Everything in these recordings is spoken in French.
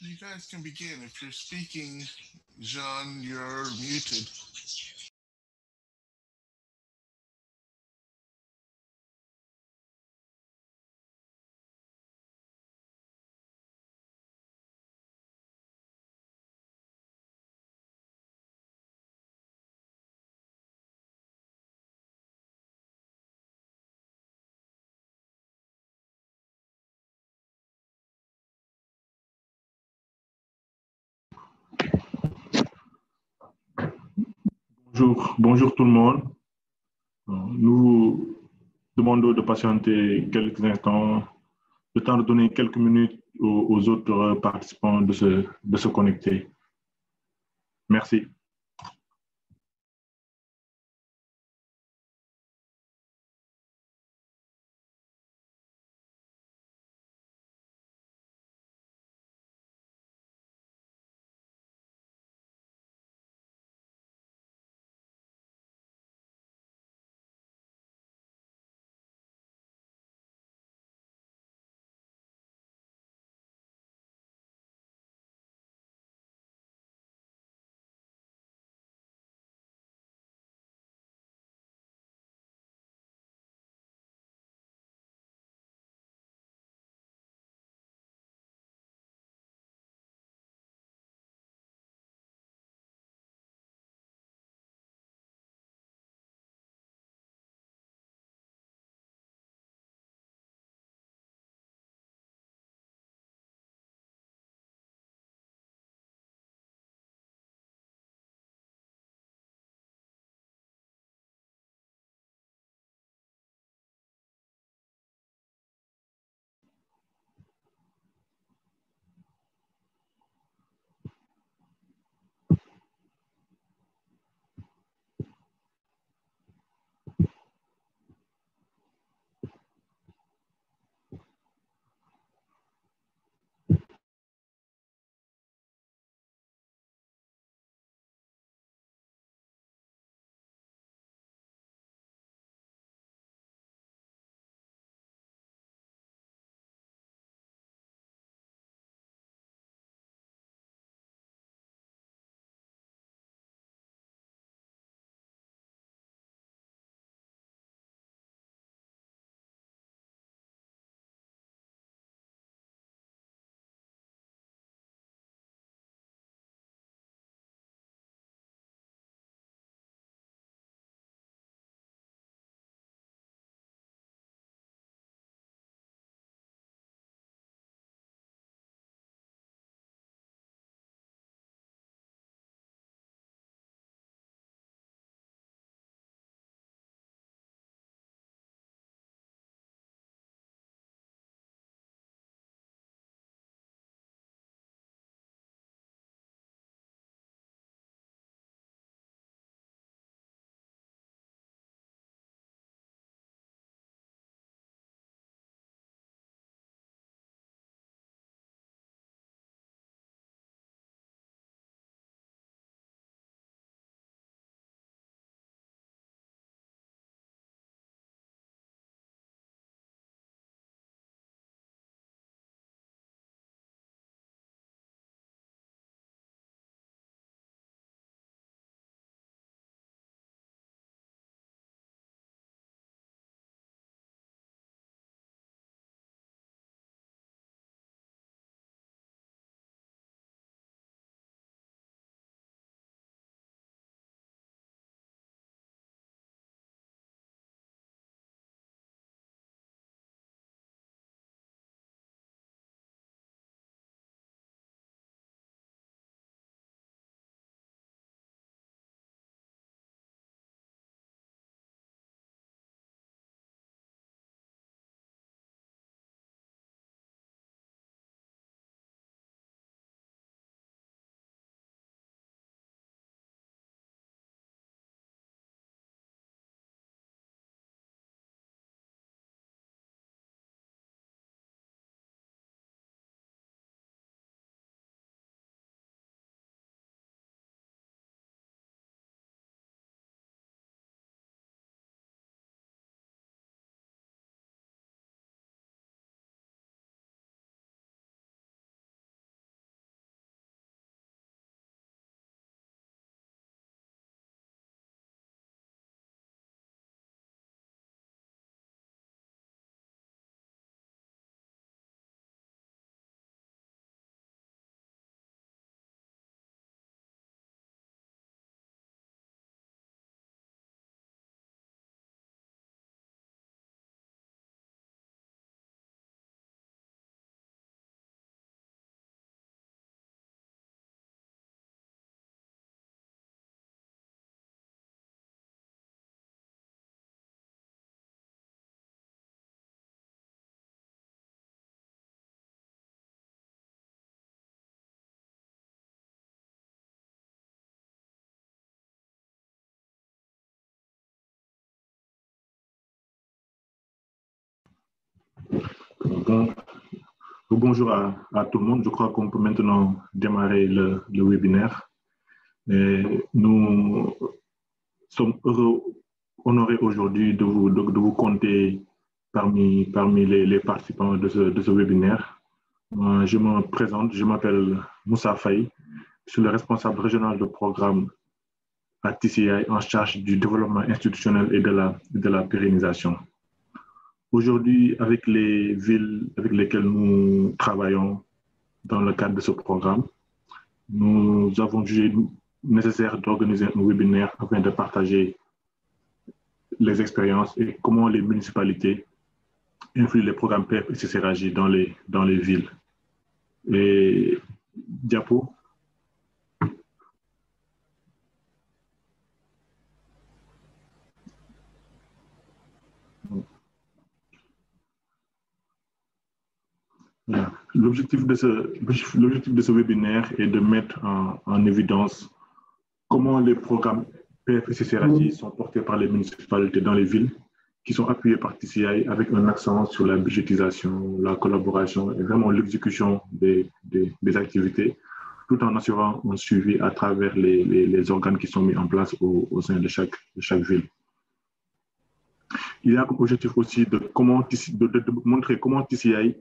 You guys can begin. If you're speaking, Jean, you're muted. Bonjour tout le monde. Nous demandons de patienter quelques instants, le temps de donner quelques minutes aux autres participants de se connecter. Merci. Bonjour à tout le monde. Je crois qu'on peut maintenant démarrer le webinaire. Et nous sommes honorés aujourd'hui de vous compter parmi les participants de ce webinaire. Je me présente, je m'appelle Moussa Faye, je suis le responsable régional de programme à TCI en charge du développement institutionnel et de la pérennisation. Aujourd'hui, avec les villes avec lesquelles nous travaillons dans le cadre de ce programme, nous avons jugé nécessaire d'organiser un webinaire afin de partager les expériences et comment les municipalités influent les programmes PEF et CCRAJ dans les villes. Et diapo. Voilà. L'objectif de ce webinaire est de mettre en évidence comment les programmes PEF et CCRAJ sont portés par les municipalités dans les villes, qui sont appuyés par TCI avec un accent sur la budgétisation, la collaboration et vraiment l'exécution des activités, tout en assurant un suivi à travers les organes qui sont mis en place au sein de chaque ville. Il y a comme objectif aussi de montrer comment TCI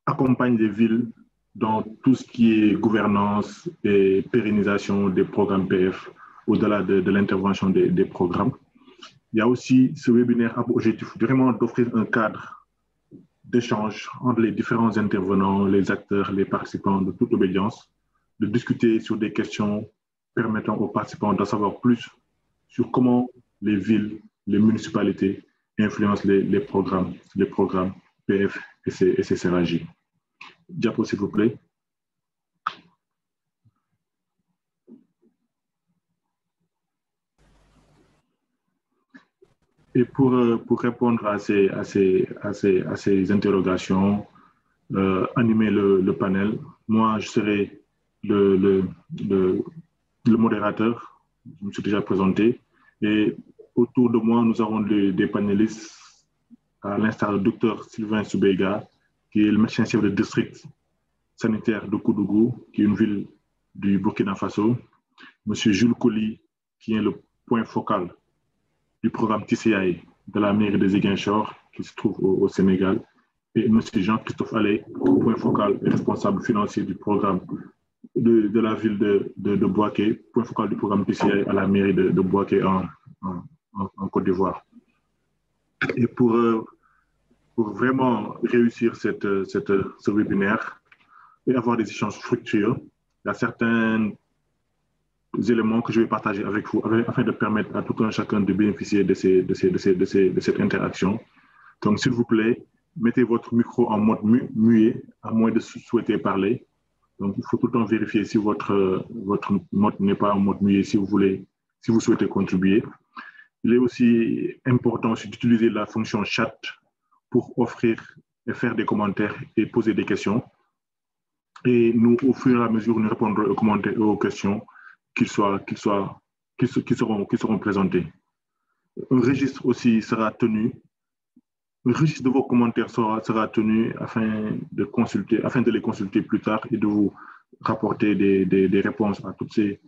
accompagne les villes dans tout ce qui est gouvernance et pérennisation des programmes PF au-delà de l'intervention des programmes. Il y a aussi ce webinaire a pour objectif vraiment d'offrir un cadre d'échange entre les différents intervenants, les acteurs, les participants de toute obédience, de discuter sur des questions permettant aux participants d'en savoir plus sur comment les villes, les municipalités influencent les programmes PF et CCRAJ. Diapo, s'il vous plaît. Et pour répondre à ces interrogations, animer le panel, moi, je serai le modérateur. Je me suis déjà présenté. Et autour de moi, nous avons des panélistes, à l'instar du docteur Sylvain Soubega, qui est le médecin-chef de district sanitaire de Koudougou, qui est une ville du Burkina Faso. Monsieur Jules Colli, qui est le point focal du programme TCI de la mairie de Ziguinchor, qui se trouve au Sénégal, et M. Jean-Christophe Allais, point focal et responsable financier du programme de la ville de Bouaké, point focal du programme TCI à la mairie de Bouaké en Côte d'Ivoire. Et pour vraiment réussir ce webinaire et avoir des échanges fructueux, il y a certains éléments que je vais partager avec vous afin de permettre à tout un chacun de bénéficier de cette interaction. Donc, s'il vous plaît, mettez votre micro en mode muet, à moins de souhaiter parler. Donc, il faut tout le temps vérifier si votre mode n'est pas en mode muet si vous souhaitez contribuer. Il est aussi important d'utiliser la fonction chat pour offrir et faire des commentaires et poser des questions. Et nous, au fur et à mesure, nous répondrons aux commentaires et aux questions qui seront présentés. Un registre aussi sera tenu. Le registre de vos commentaires sera tenu afin de les consulter plus tard et de vous rapporter des réponses à toutes ces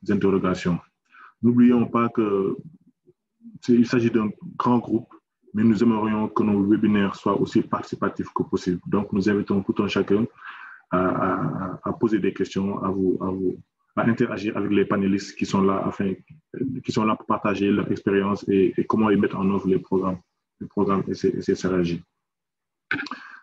interrogations. N'oublions pas qu'il s'agit d'un grand groupe, mais nous aimerions que nos webinaires soient aussi participatifs que possible. Donc, nous invitons tout un chacun à poser des questions, à interagir avec les panélistes qui sont là pour partager leur expérience et comment ils mettent en œuvre les programmes et CCRAJ.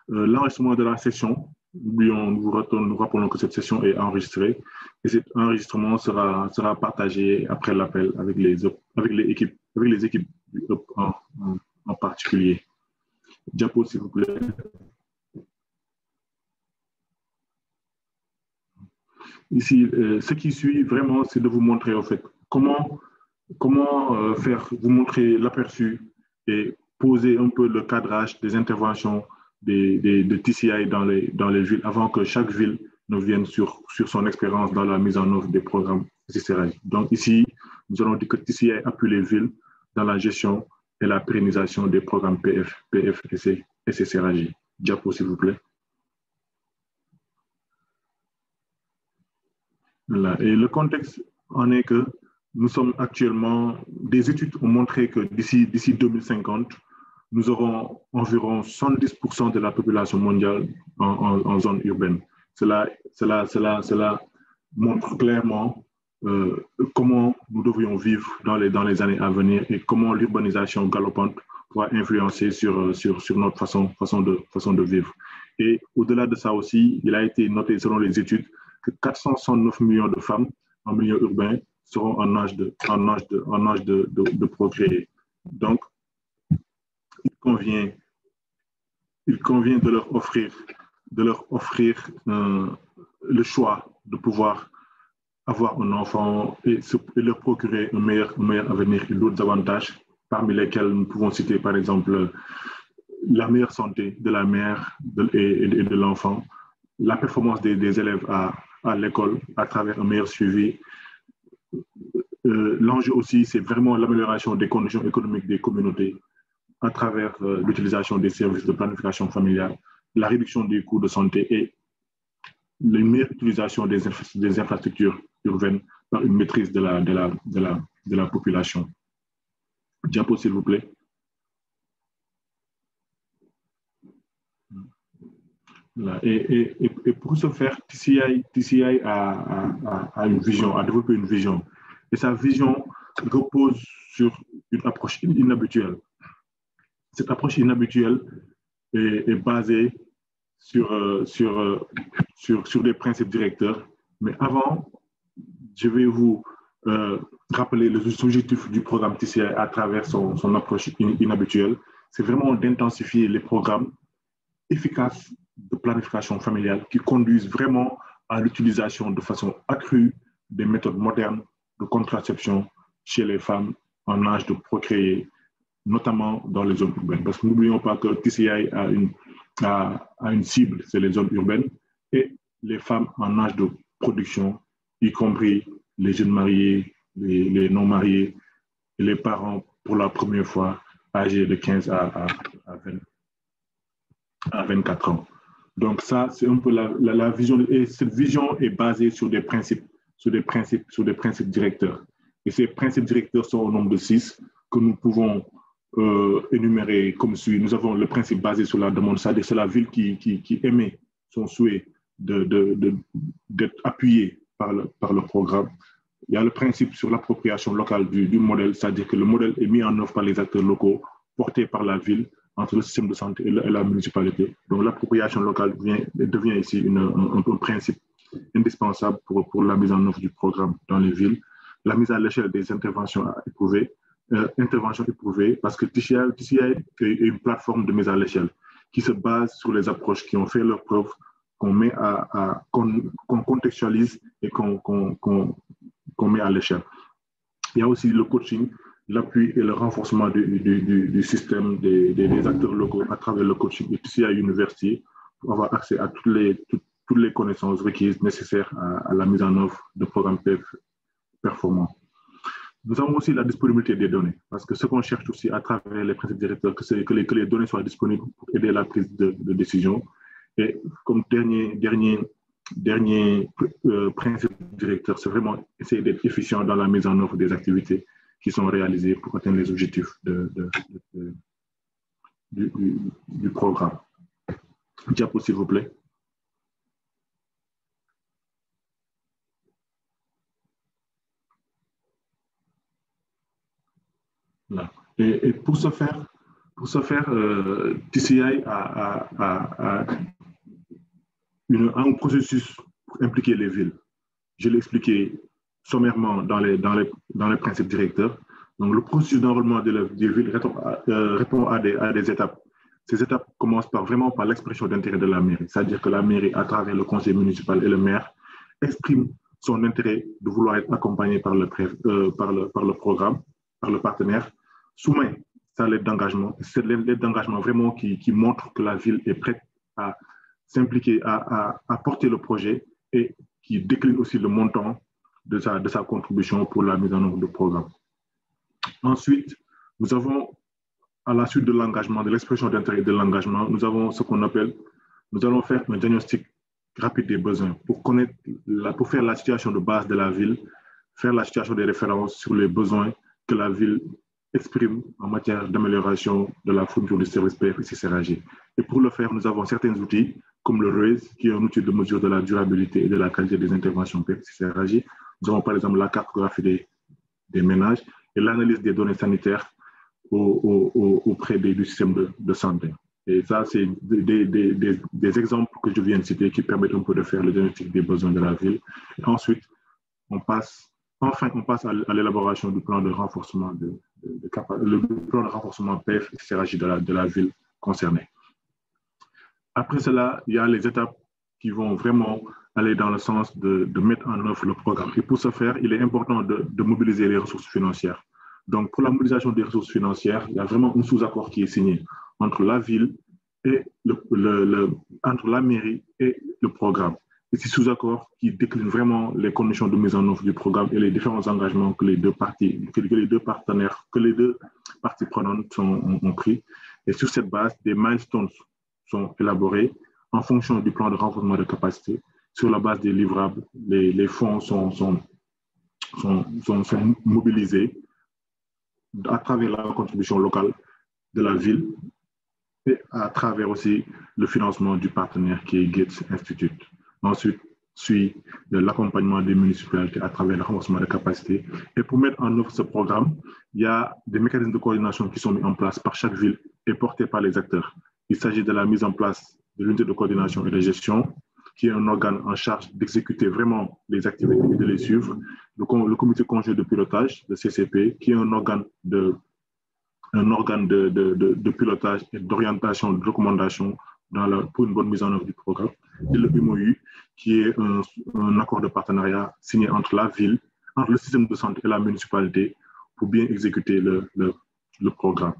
L'enregistrement de la session, nous rappelons que cette session est enregistrée et cet enregistrement sera partagé après l'appel avec les équipes du hub en particulier. Diapo, s'il vous plaît. Ici, ce qui suit vraiment, c'est de vous montrer en fait comment vous montrer l'aperçu et poser un peu le cadrage des interventions de TCI dans les villes avant que chaque ville ne vienne sur son expérience dans la mise en œuvre des programmes CCRAJ. Donc ici, nous allons dire que TCI appuie les villes dans la gestion et la pérennisation des programmes PF et CCRAJ. Diapo, s'il vous plaît. Voilà. Et le contexte en est que nous sommes actuellement, des études ont montré que d'ici 2050, nous aurons environ 70% de la population mondiale en zone urbaine. Cela montre clairement comment nous devrions vivre dans les années à venir et comment l'urbanisation galopante pourra influencer sur notre façon de vivre. Et au-delà de ça aussi, il a été noté selon les études que 469 millions de femmes en milieu urbain seront en âge de procréer. Donc, il convient de leur offrir le choix de pouvoir avoir un enfant et leur procurer un meilleur avenir et d'autres avantages, parmi lesquels nous pouvons citer par exemple la meilleure santé de la mère et de l'enfant, la performance des élèves à l'école à travers un meilleur suivi. L'enjeu aussi, c'est vraiment l'amélioration des conditions économiques des communautés à travers l'utilisation des services de planification familiale, la réduction des coûts de santé et la meilleure utilisation des infrastructures urbaines par une maîtrise de la population. Diapo, s'il vous plaît. Voilà. Et pour ce faire, TCI a une vision, a développé une vision. Et sa vision repose sur une approche inhabituelle. Cette approche inhabituelle est basée sur des principes directeurs. Mais avant, je vais vous rappeler les objectifs du programme TCI à travers son approche inhabituelle. C'est vraiment d'intensifier les programmes efficaces de planification familiale qui conduisent vraiment à l'utilisation de façon accrue des méthodes modernes de contraception chez les femmes en âge de procréer, notamment dans les zones urbaines. Parce que n'oublions pas que TCI a une cible, c'est les zones urbaines, et les femmes en âge de production, y compris les jeunes mariés, les non-mariés, et les parents pour la première fois âgés de 15 à 24 ans. Donc ça, c'est un peu la vision, et cette vision est basée sur des principes directeurs. Et ces principes directeurs sont au nombre de 6 que nous pouvons énumérer comme suit. Nous avons le principe basé sur la demande, c'est-à-dire c'est la ville qui émet son souhait d'être appuyée par le programme. Il y a le principe sur l'appropriation locale du modèle, c'est-à-dire que le modèle est mis en œuvre par les acteurs locaux, porté par la ville, entre le système de santé et la municipalité. Donc l'appropriation locale devient ici un principe indispensable pour la mise en œuvre du programme dans les villes. La mise à l'échelle des interventions éprouvées, parce que TCI est une plateforme de mise à l'échelle qui se base sur les approches qui ont fait leur preuve, qu'on contextualise et qu'on met à l'échelle. Il y a aussi le coaching, l'appui et le renforcement du système des acteurs locaux à travers le coaching et TCI University pour avoir accès à toutes les connaissances requises nécessaires à la mise en œuvre de programmes performants. Nous avons aussi la disponibilité des données, parce que ce qu'on cherche aussi à travers les principes directeurs, c'est que les données soient disponibles pour aider à la prise de décision. Et comme dernier principe directeur, c'est vraiment essayer d'être efficient dans la mise en œuvre des activités qui sont réalisées pour atteindre les objectifs du programme. Diapo, s'il vous plaît. Là. Et pour ce faire, TCI a un processus pour impliquer les villes. Je l'ai expliqué sommairement dans les principes directeurs. Donc, le processus d'enrôlement des villes répond à des étapes. Ces étapes commencent vraiment par l'expression d'intérêt de la mairie, c'est-à-dire que la mairie, à travers le conseil municipal et le maire, exprime son intérêt de vouloir être accompagné par le programme, par le partenaire, soumet sa lettre d'engagement. C'est lettre d'engagement vraiment qui montre que la ville est prête à s'impliquer, à porter le projet et qui décline aussi le montant de sa contribution pour la mise en œuvre du programme. Ensuite, nous avons à la suite de l'engagement, de l'expression d'intérêt et de l'engagement, nous avons ce qu'on appelle, nous allons faire un diagnostic rapide des besoins pour pour faire la situation de base de la ville, faire la situation des références sur les besoins que la ville exprime en matière d'amélioration de la fourniture du service PFIC-CRAG. Et pour le faire, nous avons certains outils, comme le RAISE, qui est un outil de mesure de la durabilité et de la qualité des interventions PFIC-CRAG. Nous avons par exemple la cartographie des ménages et l'analyse des données sanitaires auprès du système de santé. Et ça, c'est des exemples que je viens de citer qui permettent un peu de faire le diagnostic des besoins de la ville. Et ensuite, on passe à l'élaboration du plan de renforcement le plan de renforcement PF-CRAG de la ville concernée. Après cela, il y a les étapes qui vont vraiment aller dans le sens de mettre en œuvre le programme. Et pour ce faire, il est important de mobiliser les ressources financières. Donc, pour la mobilisation des ressources financières, il y a vraiment un sous-accord qui est signé entre la ville et entre la mairie et le programme. Et c'est sous-accord qui décline vraiment les conditions de mise en œuvre du programme et les différents engagements que les deux parties prenantes ont pris. Et sur cette base, des milestones sont élaborés en fonction du plan de renforcement de capacité. Sur la base des livrables, les fonds sont mobilisés à travers la contribution locale de la ville et à travers aussi le financement du partenaire qui est Gates Institute. Ensuite, suit l'accompagnement des municipalités à travers le renforcement de capacité. Et pour mettre en œuvre ce programme, il y a des mécanismes de coordination qui sont mis en place par chaque ville et portés par les acteurs. Il s'agit de la mise en place de l'unité de coordination et de gestion, qui est un organe en charge d'exécuter vraiment les activités et de les suivre. Le comité conjoint de pilotage, le CCP, qui est un organe de pilotage et d'orientation, de recommandation pour une bonne mise en œuvre du programme. Et le MOU, qui est un accord de partenariat signé entre la ville, entre le système de santé et la municipalité pour bien exécuter le programme.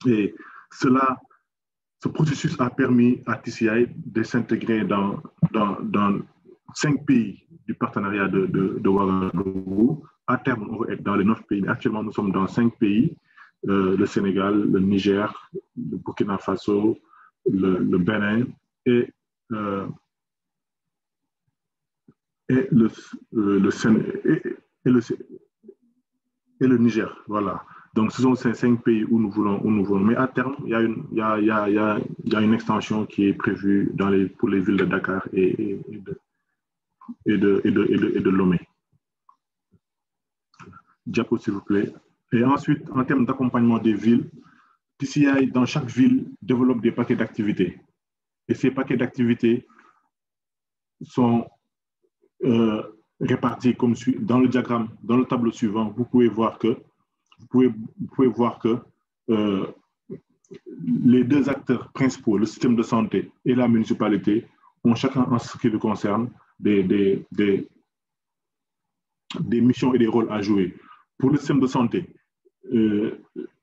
Et ce processus a permis à TCI de s'intégrer dans 5 pays du partenariat de Ouagadougou. À terme, on va être dans les 9 pays. Mais actuellement, nous sommes dans 5 pays, le Sénégal, le Niger, le Burkina Faso, le Bénin et le Niger. Voilà. Donc, ce sont ces 5 pays où nous voulons. Mais à terme, il y a une extension qui est prévue pour les villes de Dakar et de Lomé. Diapo, s'il vous plaît. Et ensuite, en termes d'accompagnement des villes, TCI, dans chaque ville, développe des paquets d'activités. Et ces paquets d'activités sont répartis comme suit. Dans le diagramme, dans le tableau suivant, vous pouvez voir que les deux acteurs principaux, le système de santé et la municipalité, ont chacun, en ce qui le concerne, des missions et des rôles à jouer. Pour le système de santé,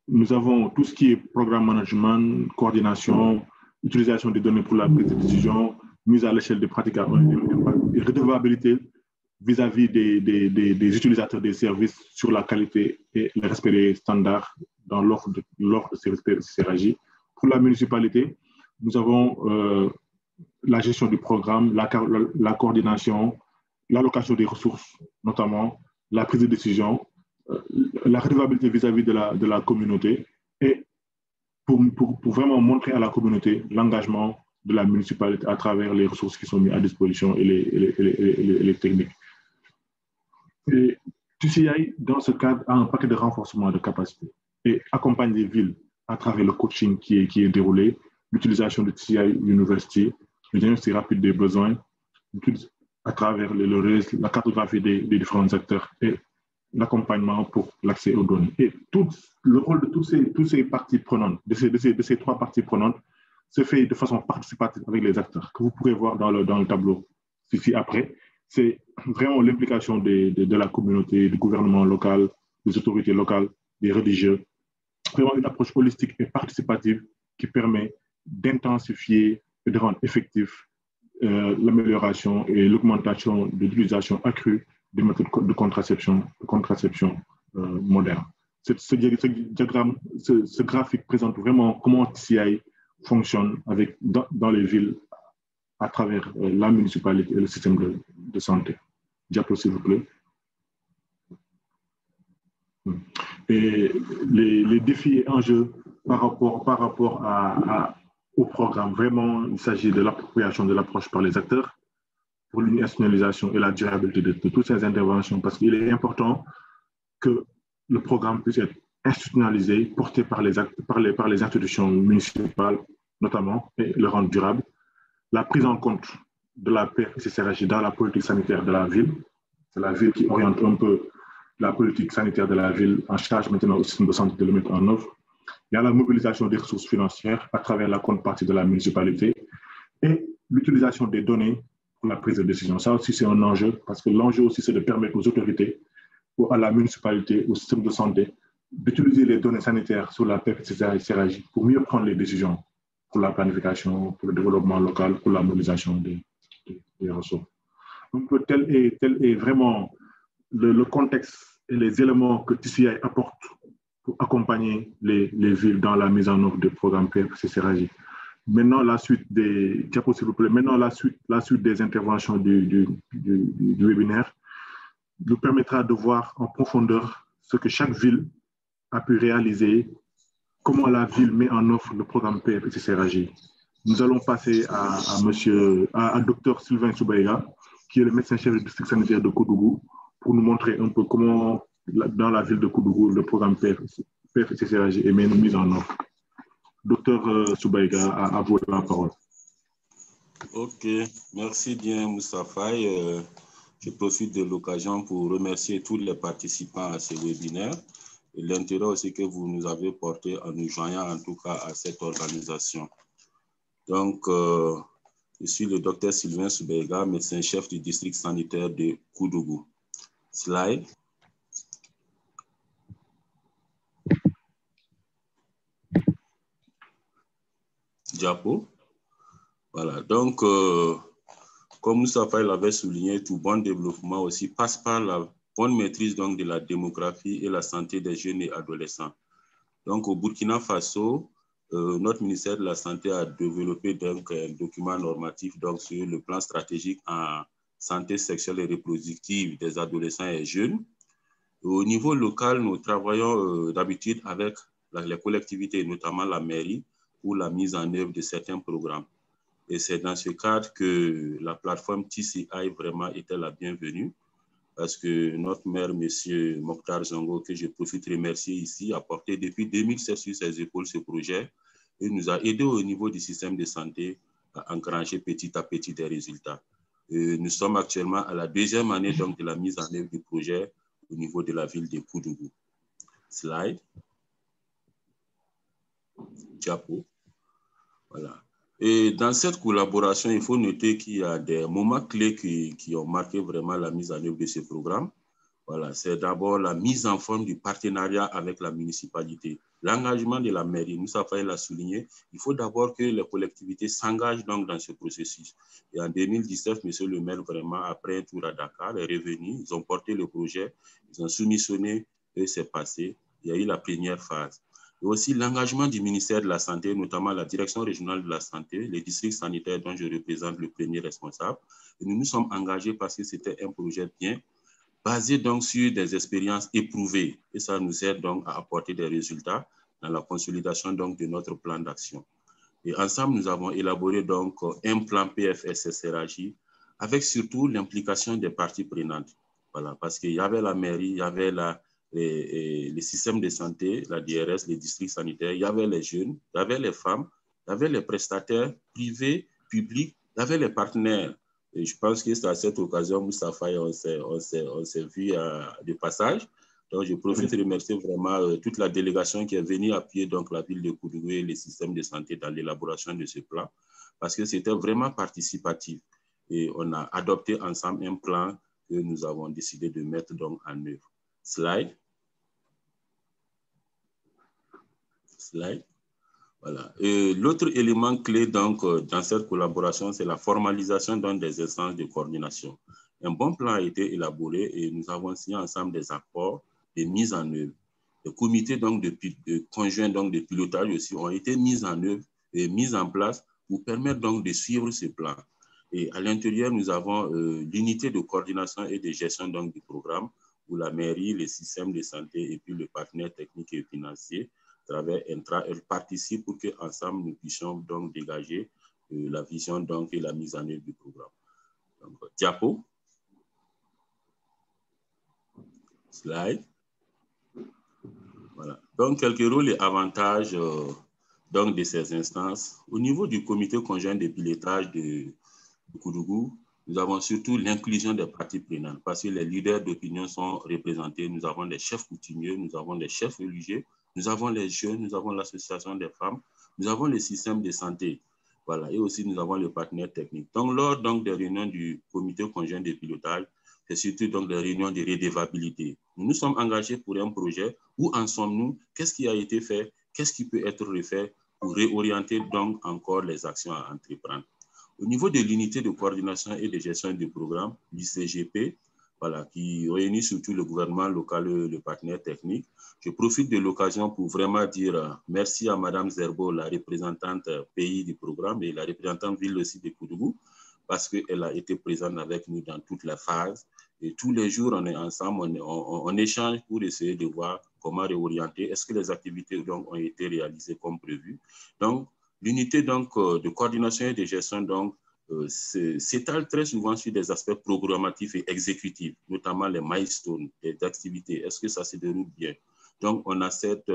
nous avons tout ce qui est programme management, coordination, utilisation des données pour la prise de décision, mise à l'échelle des pratiques et redevabilité vis-à-vis des utilisateurs des services sur la qualité et le respect des standards dans l'offre de services CRAJ. Pour la municipalité, nous avons la gestion du programme, la coordination, l'allocation des ressources, notamment la prise de décision, la redevabilité vis-à-vis de la communauté et pour vraiment montrer à la communauté l'engagement de la municipalité à travers les ressources qui sont mises à disposition et les techniques. Et TCI, dans ce cadre, a un paquet de renforcement de capacité et accompagne les villes à travers le coaching qui est déroulé, l'utilisation de TCI University, le diagnostic rapide des besoins, à travers la cartographie des différents acteurs et l'accompagnement pour l'accès aux données. Et le rôle de toutes ces parties prenantes, de ces 3 parties prenantes, se fait de façon participative avec les acteurs, que vous pourrez voir dans le tableau ici après. C'est vraiment l'implication de la communauté, du gouvernement local, des autorités locales, des religieux. Vraiment une approche holistique et participative qui permet d'intensifier et de rendre effectif l'amélioration et l'augmentation de l'utilisation accrue des méthodes de contraception moderne. Ce diagramme, ce graphique présente vraiment comment TCI fonctionne dans les villes à travers la municipalité et le système de santé. Diapo, s'il vous plaît. Et les défis et enjeux par rapport au programme, vraiment, il s'agit de l'appropriation de l'approche par les acteurs pour l'institutionnalisation et la durabilité de toutes ces interventions, parce qu'il est important que le programme puisse être institutionnalisé, porté par les institutions municipales, notamment, et le rendre durable. La prise en compte de la PFCCRJ dans la politique sanitaire de la ville, c'est la ville qui oriente un peu la politique sanitaire de la ville en charge maintenant au système de santé de le mettre en œuvre. Il y a la mobilisation des ressources financières à travers la contrepartie de la municipalité et l'utilisation des données pour la prise de décision. Ça aussi, c'est un enjeu, parce que l'enjeu aussi, c'est de permettre aux autorités, à la municipalité, au système de santé, d'utiliser les données sanitaires sur la PFCCRJ pour mieux prendre les décisions pour la planification, pour le développement local, pour la mobilisation des ressources. Donc, tel est vraiment le contexte et les éléments que TCI apporte pour accompagner les villes dans la mise en œuvre des programmes PFCCRJ. Maintenant, la suite des diapos, s'il vous plaît. Maintenant, la suite des interventions du webinaire nous permettra de voir en profondeur ce que chaque ville a pu réaliser, comment la ville met en œuvre le programme PFCCRJ. Nous allons passer à Dr Sylvain Soubaïga, qui est le médecin-chef du district sanitaire de Koudougou, pour nous montrer un peu comment, dans la ville de Koudougou, le programme PFCCRJ est mis en œuvre. Docteur Soubaïga, à vous la parole. Ok, merci bien Moussa Faye. Je profite de l'occasion pour remercier tous les participants à ce webinaire et l'intérêt aussi que vous nous avez porté en nous joignant en tout cas à cette organisation. Donc, je suis le docteur Sylvain Soubaïga, médecin-chef du district sanitaire de Koudougou. Slide. Diapo. Voilà, donc, comme Moussa Faye l'avait souligné, tout bon développement aussi passe par la bonne maîtrise donc, de la démographie et la santé des jeunes et adolescents. Donc, au Burkina Faso, notre ministère de la Santé a développé donc, un document normatif donc, sur le plan stratégique en santé sexuelle et reproductive des adolescents et jeunes. Au niveau local, nous travaillons d'habitude avec les collectivités, notamment la mairie, pour la mise en œuvre de certains programmes. Et c'est dans ce cadre que la plateforme TCI vraiment était la bienvenue, parce que notre maire, M. Mokhtar Zongo, que je profite de remercier ici, a porté depuis 2007 sur ses épaules ce projet et nous a aidé au niveau du système de santé à engranger petit à petit des résultats. Nous sommes actuellement à la deuxième année donc, de la mise en œuvre du projet au niveau de la ville de Koudougou. Slide. Diapo. Voilà. Et dans cette collaboration, il faut noter qu'il y a des moments clés qui ont marqué vraiment la mise en œuvre de ce programme. Voilà, c'est d'abord la mise en forme du partenariat avec la municipalité. L'engagement de la mairie, Moussa Faye l'a souligné, il faut d'abord que les collectivités s'engagent donc dans ce processus. Et en 2019, M. le maire, vraiment, après un tour à Dakar, est revenu, ils ont porté le projet, ils ont soumissionné et c'est passé. Il y a eu la première phase. Et aussi l'engagement du ministère de la Santé, notamment la direction régionale de la santé, les districts sanitaires dont je représente le premier responsable. Et nous nous sommes engagés parce que c'était un projet bien basé donc sur des expériences éprouvées. Et ça nous aide donc à apporter des résultats dans la consolidation donc de notre plan d'action. Et ensemble, nous avons élaboré donc un plan PFCCRJ avec surtout l'implication des parties prenantes. Voilà, parce qu'il y avait la mairie, il y avait les systèmes de santé, la DRS, les districts sanitaires, il y avait les jeunes, il y avait les femmes, il y avait les prestataires privés, publics, il y avait les partenaires. Et je pense que c'est à cette occasion, Moussa Faye, on s'est vu de passage. Donc, je profite de remercier vraiment toute la délégation qui est venue appuyer donc, la ville de Koudougou et les systèmes de santé dans l'élaboration de ce plan, parce que c'était vraiment participatif. Et on a adopté ensemble un plan que nous avons décidé de mettre donc, en œuvre. Slide. Slide. Voilà. L'autre élément clé donc, dans cette collaboration, c'est la formalisation donc, des instances de coordination. Un bon plan a été élaboré et nous avons signé ensemble des accords de mise en œuvre. Les comités donc, de conjoints donc, de pilotage aussi ont été mis en œuvre et mis en place pour permettre donc de suivre ce plan. Et à l'intérieur, nous avons l'unité de coordination et de gestion donc, du programme, où la mairie, les systèmes de santé et puis le partenaire technique et financier, à travers Intra, elles participent pour qu'ensemble, nous puissions donc dégager la vision donc, et la mise en œuvre du programme. Donc, diapo. Slide. Voilà. Donc, quelques rôles et avantages donc, de ces instances. Au niveau du comité conjoint de pilotage de Koudougou, nous avons surtout l'inclusion des parties prenantes parce que les leaders d'opinion sont représentés. Nous avons des chefs coutumiers, nous avons des chefs religieux, nous avons les jeunes, nous avons l'association des femmes, nous avons le système de santé. Voilà. Et aussi, nous avons le partenaire technique. Donc, lors donc, des réunions du comité conjoint de pilotage, c'est surtout donc des réunions de redevabilité. Nous sommes engagés pour un projet. Où en sommes-nous? Qu'est-ce qui a été fait? Qu'est-ce qui peut être refait pour réorienter donc encore les actions à entreprendre? Au niveau de l'unité de coordination et de gestion du programme, l'ICGP, voilà, qui réunit surtout le gouvernement local et le partenaire technique, je profite de l'occasion pour vraiment dire merci à Mme Zerbo, la représentante pays du programme et la représentante ville aussi de Koudougou, parce qu'elle a été présente avec nous dans toutes les phases. Et tous les jours, on est ensemble, on échange pour essayer de voir comment réorienter. Est-ce que les activités donc, ont été réalisées comme prévu? Donc, l'unité donc, de coordination et de gestion donc, s'étale très souvent sur des aspects programmatifs et exécutifs, notamment les milestones, les activités. Est-ce que ça se déroule bien? Donc, on a cette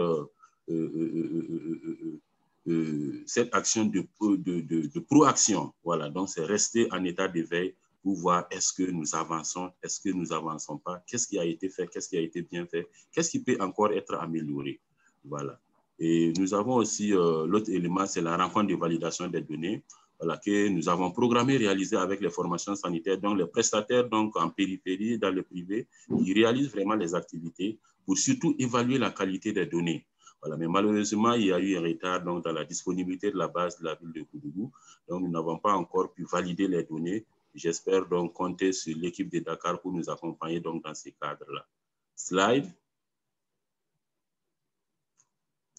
action de proaction. Voilà, donc c'est rester en état d'éveil pour voir est-ce que nous avançons, est-ce que nous n'avançons pas, qu'est-ce qui a été fait, qu'est-ce qui a été bien fait, qu'est-ce qui peut encore être amélioré. Voilà. Et nous avons aussi l'autre élément, c'est la rencontre de validation des données, voilà, que nous avons programmé, réalisé avec les formations sanitaires, donc les prestataires donc en périphérie, dans le privé, qui réalisent vraiment les activités pour surtout évaluer la qualité des données. Voilà, mais malheureusement, il y a eu un retard donc, dans la disponibilité de la base de la ville de Koudougou. Donc, nous n'avons pas encore pu valider les données. J'espère donc compter sur l'équipe de Dakar pour nous accompagner donc, dans ces cadres-là. Slide.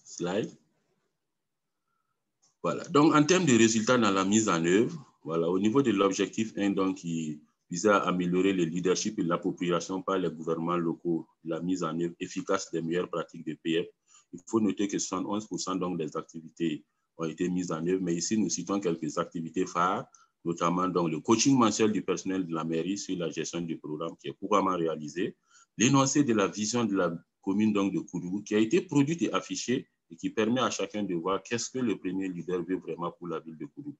Slide. Voilà. Donc, en termes de résultats dans la mise en œuvre, voilà, au niveau de l'objectif 1, donc, qui visait à améliorer le leadership et l'appropriation par les gouvernements locaux, la mise en œuvre efficace des meilleures pratiques de PF, il faut noter que 71% donc, des activités ont été mises en œuvre, mais ici, nous citons quelques activités phares, notamment donc, le coaching mensuel du personnel de la mairie sur la gestion du programme qui est couramment réalisé, l'énoncé de la vision de la commune donc, de Koudougou qui a été produite et affichée et qui permet à chacun de voir qu'est-ce que le premier leader veut vraiment pour la ville de Koudougou.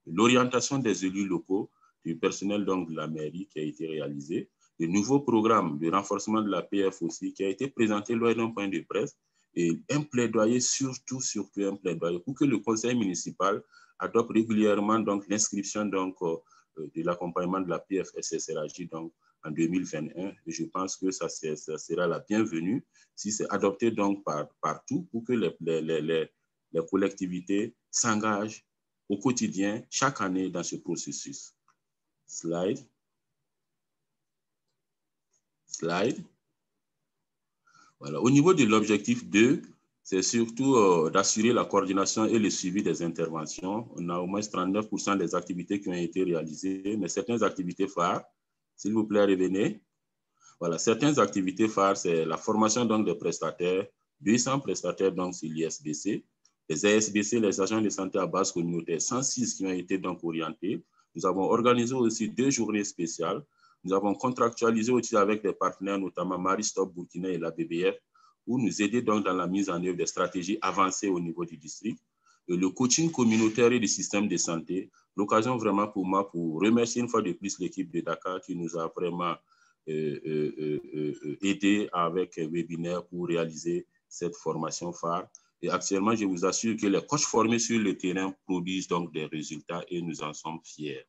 L'orientation des élus locaux, du personnel donc, de la mairie qui a été réalisé, le nouveau programme de renforcement de la PF aussi qui a été présenté lors d'un point de presse, et un plaidoyer, surtout un plaidoyer pour que le conseil municipal adopte régulièrement l'inscription de l'accompagnement de la PF-SSRAJ donc, en 2021. Et je pense que ça sera la bienvenue si c'est adopté donc partout pour que les collectivités s'engagent au quotidien, chaque année dans ce processus. Slide. Slide. Voilà. Au niveau de l'objectif 2, c'est surtout d'assurer la coordination et le suivi des interventions. On a au moins 39% des activités qui ont été réalisées, mais certaines activités phares, s'il vous plaît, revenez. Voilà, certaines activités phares, c'est la formation donc, des prestataires, 200 prestataires donc, sur l'ISBC, les ASBC, les agents de santé à base communautaire, 106 qui ont été donc orientés. Nous avons organisé aussi 2 journées spéciales. Nous avons contractualisé aussi avec des partenaires, notamment Maristop Burkina et la BBF, pour nous aider donc dans la mise en œuvre des stratégies avancées au niveau du district. Et le coaching communautaire et du système de santé, l'occasion vraiment pour moi pour remercier une fois de plus l'équipe de Dakar qui nous a vraiment aidé avec un webinaire pour réaliser cette formation phare. Et actuellement, je vous assure que les coachs formés sur le terrain produisent donc des résultats et nous en sommes fiers.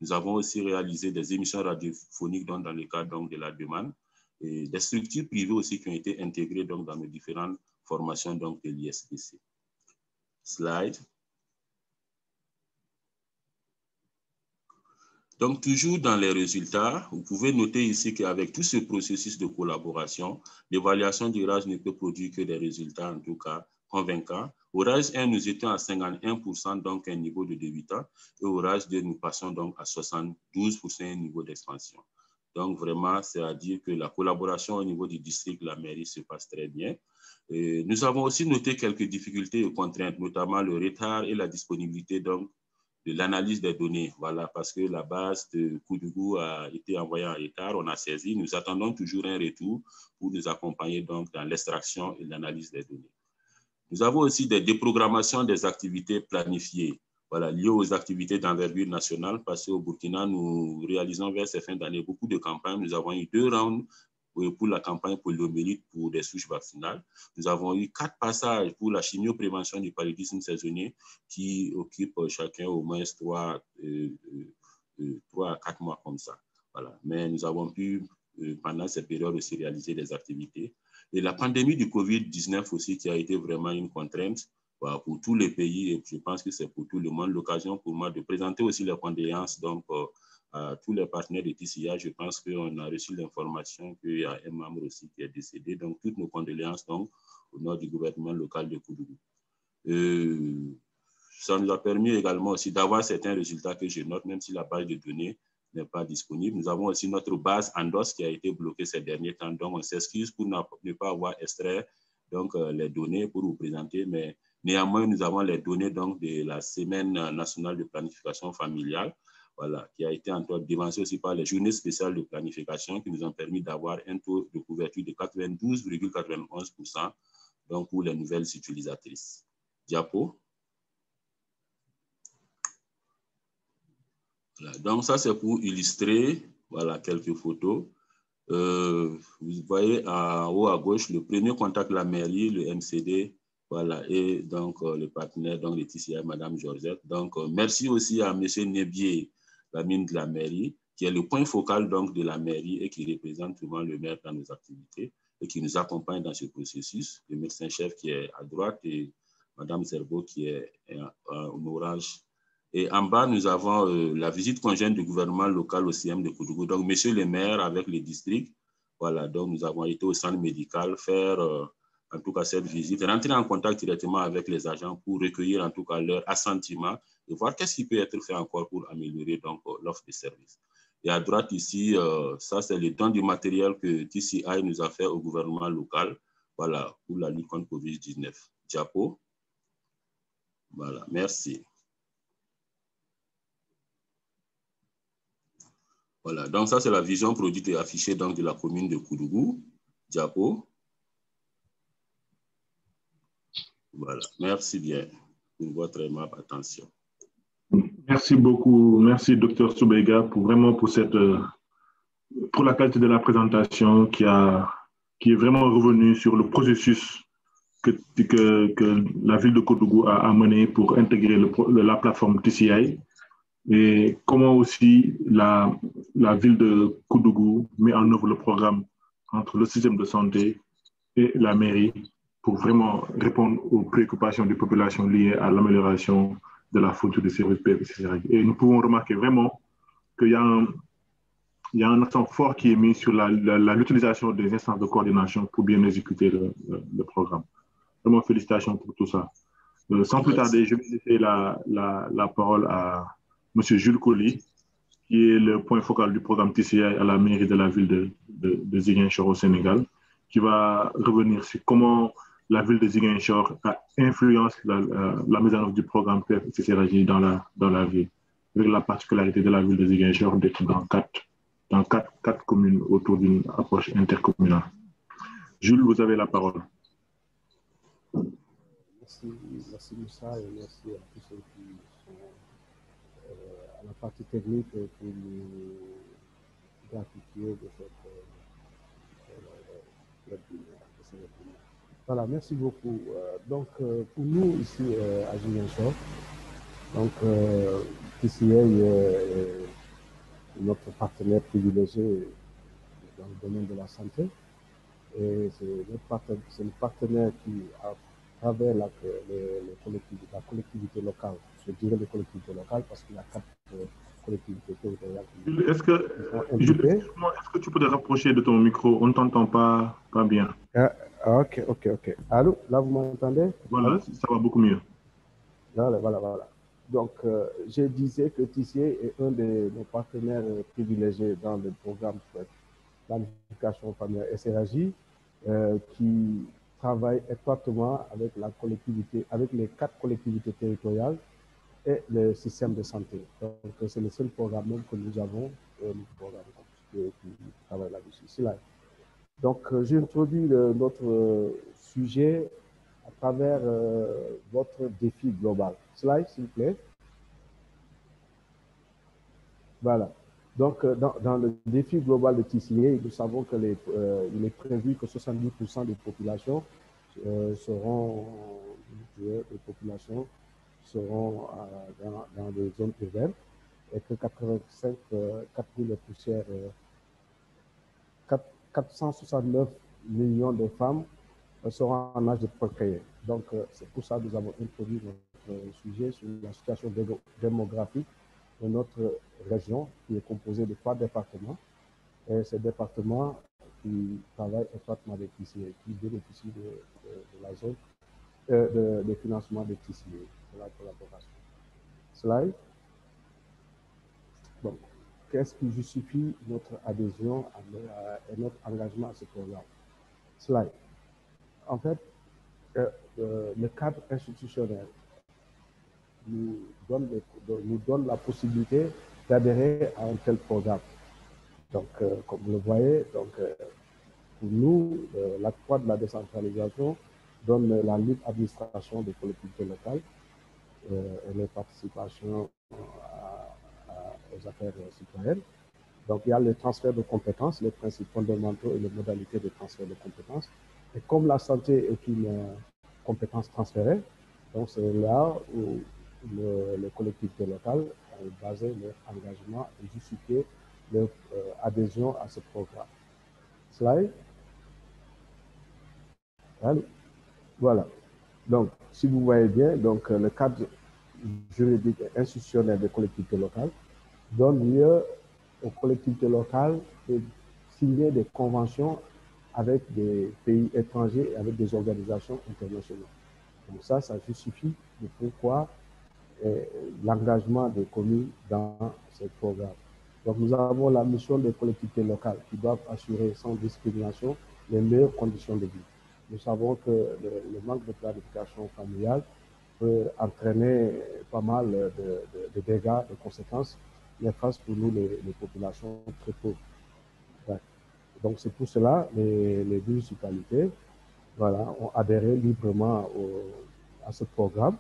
Nous avons aussi réalisé des émissions radiophoniques dans le cadre donc, de la demande et des structures privées aussi qui ont été intégrées donc, dans nos différentes formations donc, de l'ISBC. Slide. Donc, toujours dans les résultats, vous pouvez noter ici qu'avec tout ce processus de collaboration, l'évaluation du RAGE ne peut produire que des résultats, en tout cas, convaincants. Au RAGE 1, nous étions à 51%, donc un niveau de débutant, et au RAGE 2, nous passons donc à 72%, un niveau d'expansion. Donc, vraiment, c'est à dire que la collaboration au niveau du district, la mairie, se passe très bien. Et nous avons aussi noté quelques difficultés et contraintes, notamment le retard et la disponibilité donc, de l'analyse des données. Voilà, parce que la base de Koudougou a été envoyée en retard, on a saisi. Nous attendons toujours un retour pour nous accompagner donc dans l'extraction et l'analyse des données. Nous avons aussi des déprogrammations des activités planifiées, voilà, liées aux activités d'envergure nationale, parce qu'au Burkina, nous réalisons vers ces fins d'année beaucoup de campagnes. Nous avons eu 2 rounds pour la campagne poliomyélite pour des souches vaccinales. Nous avons eu 4 passages pour la chimioprévention du paludisme saisonnier qui occupent chacun au moins 3 à 4 mois comme ça. Voilà. Mais nous avons pu, pendant ces périodes aussi, réaliser des activités. Et la pandémie du COVID-19 aussi qui a été vraiment une contrainte pour tous les pays et je pense que c'est pour tout le monde l'occasion pour moi de présenter aussi les condoléances donc, à tous les partenaires de TCA. Je pense qu'on a reçu l'information qu'il y a un membre aussi qui est décédé. Donc, toutes nos condoléances donc, au nom du gouvernement local de Koudougou. Ça nous a permis également aussi d'avoir certains résultats que je note, même si la base de données n'est pas disponible. Nous avons aussi notre base Andos qui a été bloquée ces derniers temps. Donc, on s'excuse pour ne pas avoir extrait donc, les données pour vous présenter, mais néanmoins, nous avons les données donc, de la Semaine nationale de planification familiale, voilà, qui a été encore devancée aussi par les journées spéciales de planification qui nous ont permis d'avoir un taux de couverture de 92,91% donc pour les nouvelles utilisatrices. Diapo. Voilà. Donc, ça, c'est pour illustrer voilà, quelques photos. Vous voyez en haut à gauche le premier contact de la mairie, le MCD, voilà, et donc le partenaire, donc le TCI, Madame Georgette. Donc, merci aussi à M. Nebier, la mine de la mairie, qui est le point focal donc, de la mairie et qui représente souvent le maire dans nos activités et qui nous accompagne dans ce processus. Le médecin-chef qui est à droite et Madame Zerbo qui est en orange. Et en bas, nous avons la visite conjointe du gouvernement local au CM de Koudougou. Donc, monsieur le maire avec les districts, voilà, donc nous avons été au centre médical faire en tout cas cette visite, rentrer en contact directement avec les agents pour recueillir en tout cas leur assentiment et voir qu'est-ce qui peut être fait encore pour améliorer donc l'offre de services. Et à droite ici, ça c'est le don du matériel que TCI nous a fait au gouvernement local, voilà, pour la lutte contre COVID-19. Diapo. Voilà, merci. Voilà, donc ça, c'est la vision produite et affichée donc, de la commune de Koudougou. Diapo. Voilà, merci bien pour votre aimable attention. Merci beaucoup. Merci, Dr Soubega, pour la qualité de la présentation qui est vraiment revenue sur le processus que la ville de Koudougou a mené pour intégrer la plateforme TCI. Et comment aussi la ville de Koudougou met en œuvre le programme entre le système de santé et la mairie pour vraiment répondre aux préoccupations des populations liées à l'amélioration de la fourniture des services PSC. Et nous pouvons remarquer vraiment qu'il y a un accent fort qui est mis sur l'utilisation des instances de coordination pour bien exécuter le programme. Vraiment, félicitations pour tout ça. Sans plus tarder, je vais laisser la parole à M. Jules Colli, qui est le point focal du programme TCI à la mairie de la ville de Ziguinchor au Sénégal, qui va revenir sur comment la ville de Ziguinchor influence la mise en œuvre du programme PFCCRJ dans la ville, avec la particularité de la ville de Ziguinchor d'être dans quatre communes autour d'une approche intercommunale. Jules, vous avez la parole. Merci Moussa et merci à tous ceux qui sont à la partie technique pour nous gratifier de cette voilà, merci beaucoup. Donc, pour nous ici à Ziguinchor, donc TCA est notre partenaire privilégié dans le domaine de la santé. Et c'est le partenaire qui, à travers la collectivité locale, je dirais les collectivités locales parce qu'il y a collectivités territoriales. Est-ce que tu peux te rapprocher de ton micro? On ne t'entend pas bien. Ok. Allô, là, vous m'entendez? Voilà, allô? Ça va beaucoup mieux. Voilà. Donc, je disais que Tissier est un de nos partenaires privilégiés dans le programme planification familiale SRAJ, qui travaille étroitement avec la collectivité, avec les 4 collectivités territoriales et le système de santé. Donc, c'est le seul programme même que nous avons, qui travaille là-dessus. Donc, j'introduis notre sujet à travers votre défi global. Slide, s'il vous plaît. Voilà. Donc, dans le défi global de TCA, nous savons qu'il est prévu que 70% des populations seront dans des zones urbaines et que 469 millions de femmes seront en âge de procréer. Donc, c'est pour ça que nous avons introduit notre sujet sur la situation démographique de notre région, qui est composée de 3 départements. Et ces départements qui travaillent étroitement avec TCA, qui bénéficient de la zone de financement de TCA, de la collaboration. Slide. Donc, qu'est-ce qui justifie notre adhésion et notre engagement à ce programme? Slide. En fait, le cadre institutionnel nous donne la possibilité d'adhérer à un tel programme. Donc, comme vous le voyez, pour nous, l'acte 3 de la décentralisation donne la libre administration des collectivités locales et les participations aux affaires citoyennes. Donc, il y a le transfert de compétences, les principes fondamentaux et les modalités de transfert de compétences. Et comme la santé est une compétence transférée, donc c'est là où les collectivités locales ont basé leur engagement et justifié leur adhésion à ce programme. Slide. Allez. Voilà. Donc, si vous voyez bien, donc, le cadre juridique et institutionnel des collectivités locales donne lieu aux collectivités locales de signer des conventions avec des pays étrangers et avec des organisations internationales. Donc ça justifie de pourquoi l'engagement des communes dans ce programme. Donc nous avons la mission des collectivités locales qui doivent assurer sans discrimination les meilleures conditions de vie. Nous savons que le manque de planification familiale peut entraîner pas mal de dégâts, de conséquences néfastes pour nous, les populations très pauvres. Ouais. Donc c'est pour cela les municipalités ont adhéré librement à ce programme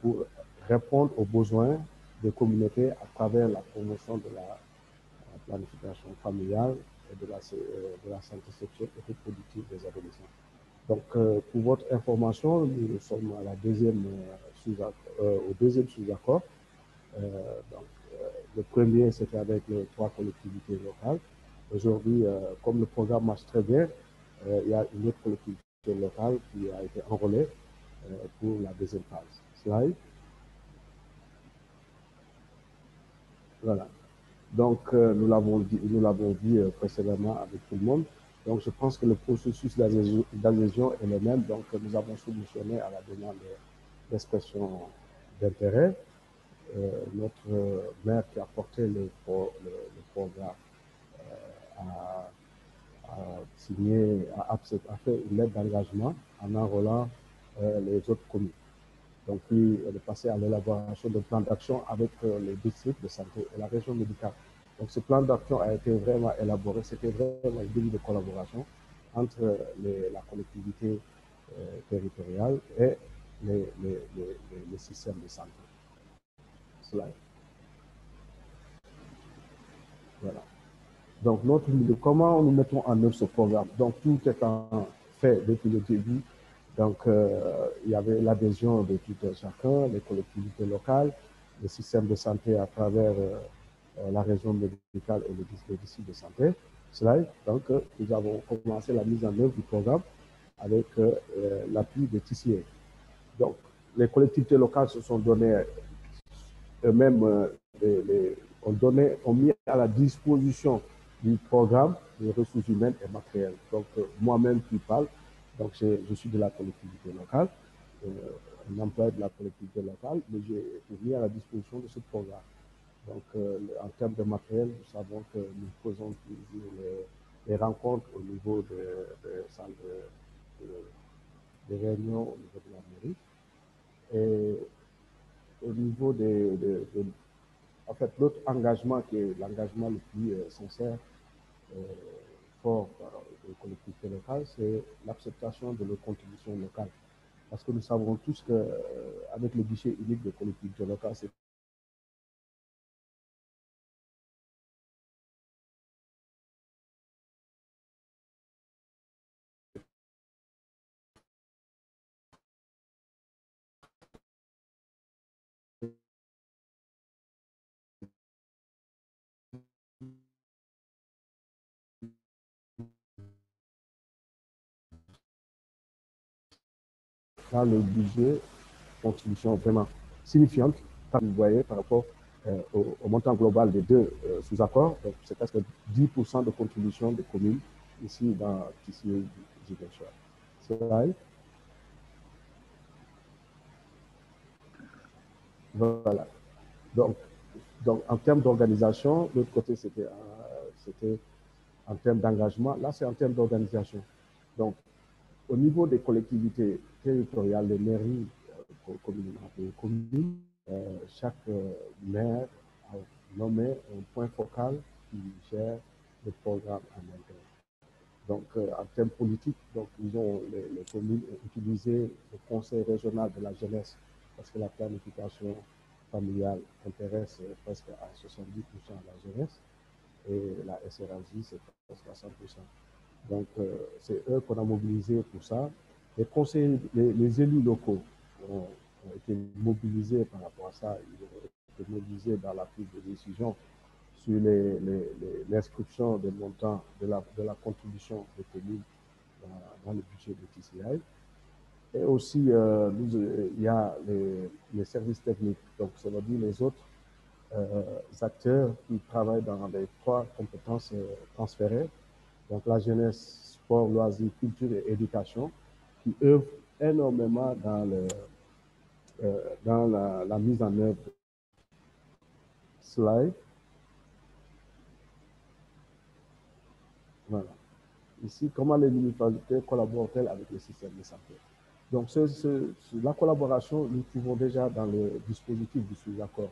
pour répondre aux besoins des communautés à travers la promotion de la planification familiale et de la santé sexuelle et reproductive des adolescents. Donc, pour votre information, nous sommes à au deuxième sous-accord. Le premier, c'était avec les 3 collectivités locales. Aujourd'hui, comme le programme marche très bien, il y a une autre collectivité locale qui a été enrôlée pour la deuxième phase. Slide. Voilà. Donc, nous l'avons dit précédemment avec tout le monde. Donc, je pense que le processus d'adhésion est le même. Donc, nous avons soumissionné à la demande d'expression d'intérêt. Notre maire qui a porté le programme a fait une lettre d'engagement en enrôlant les autres communes. Donc, puis, elle est passée à l'élaboration d'un plan d'action avec les districts de santé et la région médicale. Donc, ce plan d'action a été vraiment élaboré. C'était vraiment un début de collaboration entre la collectivité territoriale et les systèmes de santé. Slide. Voilà. Donc, comment nous mettons en œuvre ce programme? Donc, tout étant fait depuis le début. Donc, il y avait l'adhésion de tout un chacun, les collectivités locales, le système de santé à travers la région médicale et les districts de santé. Donc, nous avons commencé la mise en œuvre du programme avec l'appui de TCA. Donc, les collectivités locales se sont données eux-mêmes ont mis à la disposition du programme des ressources humaines et matérielles. Donc, moi-même qui parle, donc je suis de la collectivité locale, un employé de la collectivité locale, mais j'ai mis à la disposition de ce programme. Donc, en termes de matériel, nous savons que nous faisons toujours les rencontres au niveau des salles de réunion au niveau de la mairie. Et au niveau en fait, l'autre engagement qui est l'engagement le plus sincère, fort des collectivités locales, c'est l'acceptation de leurs contributions locales. Parce que nous savons tous qu'avec le guichet unique des collectivités locales, c'est dans le budget, contribution vraiment signifiante, comme vous voyez, par rapport au montant global des deux sous-accords. C'est presque 10% de contribution des communes ici dans TCA Ziguinchor. Slide. Voilà. Donc, en termes d'organisation, l'autre côté, c'était en termes d'engagement. Là, c'est en termes d'organisation. Donc, au niveau des collectivités territoriales, des mairies, communes, chaque maire a nommé un point focal qui gère le programme en interne. Donc, en termes politiques, donc, les communes ont utilisé le conseil régional de la jeunesse parce que la planification familiale intéresse presque à 70% la jeunesse et la SRAJ, c'est presque à 100%. Donc, c'est eux qu'on a mobilisés pour ça. Les conseillers, les élus locaux ont été mobilisés par rapport à ça. Ils ont été mobilisés dans la prise de décision sur l'inscription des montants de la contribution des communes dans le budget de TCI. Et aussi, il y a les services techniques, donc ça veut dire les autres acteurs qui travaillent dans les 3 compétences transférées, donc la jeunesse, sport, loisirs, culture et éducation, qui œuvrent énormément dans la mise en œuvre. Slide. Voilà. Ici, comment les municipalités collaborent-elles avec le système de santé? Donc, la collaboration, nous trouvons déjà dans le dispositif du sous-accord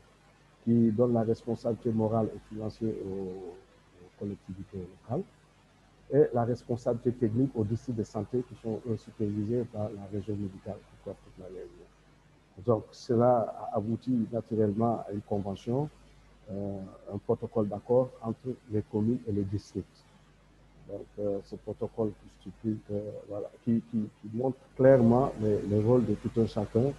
qui donne la responsabilité morale et financière aux collectivités locales et la responsabilité technique aux districts de santé qui sont supervisés par la région médicale qui couvre toute la région. Donc, cela a abouti naturellement à une convention, un protocole d'accord entre les communes et les districts. Donc, ce protocole qui montre clairement le rôle de tout un chacun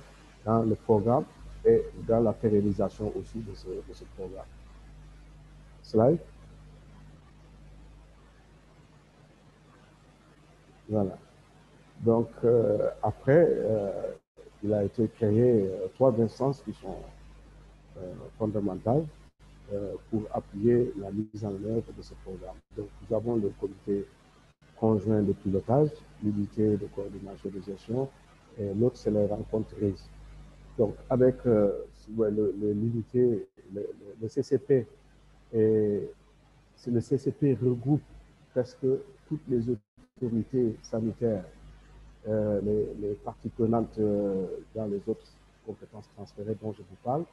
dans le programme et dans la pérennisation aussi de ce programme. Slide. Voilà. Donc, après, il a été créé 3 instances qui sont fondamentales pour appuyer la mise en œuvre de ce programme. Donc, nous avons le comité conjoint de pilotage, l'unité de coordination de gestion, et l'autre, c'est les rencontres RIS. Donc, avec l'unité, le CCP, le CCP regroupe presque toutes les autorités sanitaires, les parties prenantes dans les autres compétences transférées dont je vous parle.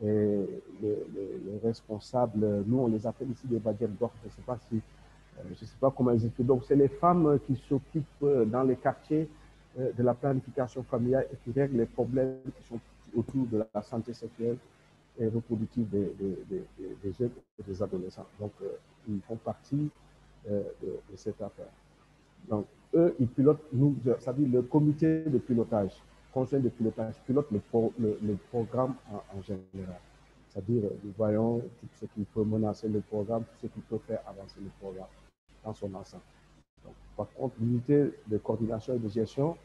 Et les responsables, nous on les appelle ici des baguettes d'or, je ne sais pas comment ils disent. Donc c'est les femmes qui s'occupent dans les quartiers de la planification familiale et qui règlent les problèmes qui sont autour de la santé sexuelle et reproductive des jeunes et des adolescents. Donc ils font partie de cette affaire. Donc eux, ils pilotent, c'est-à-dire le comité de pilotage, conseil de pilotage, pilote le programme en général. C'est-à-dire, nous voyons tout ce qui peut menacer le programme, tout ce qui peut faire avancer le programme dans son ensemble. Donc, par contre, l'unité de coordination et de gestion,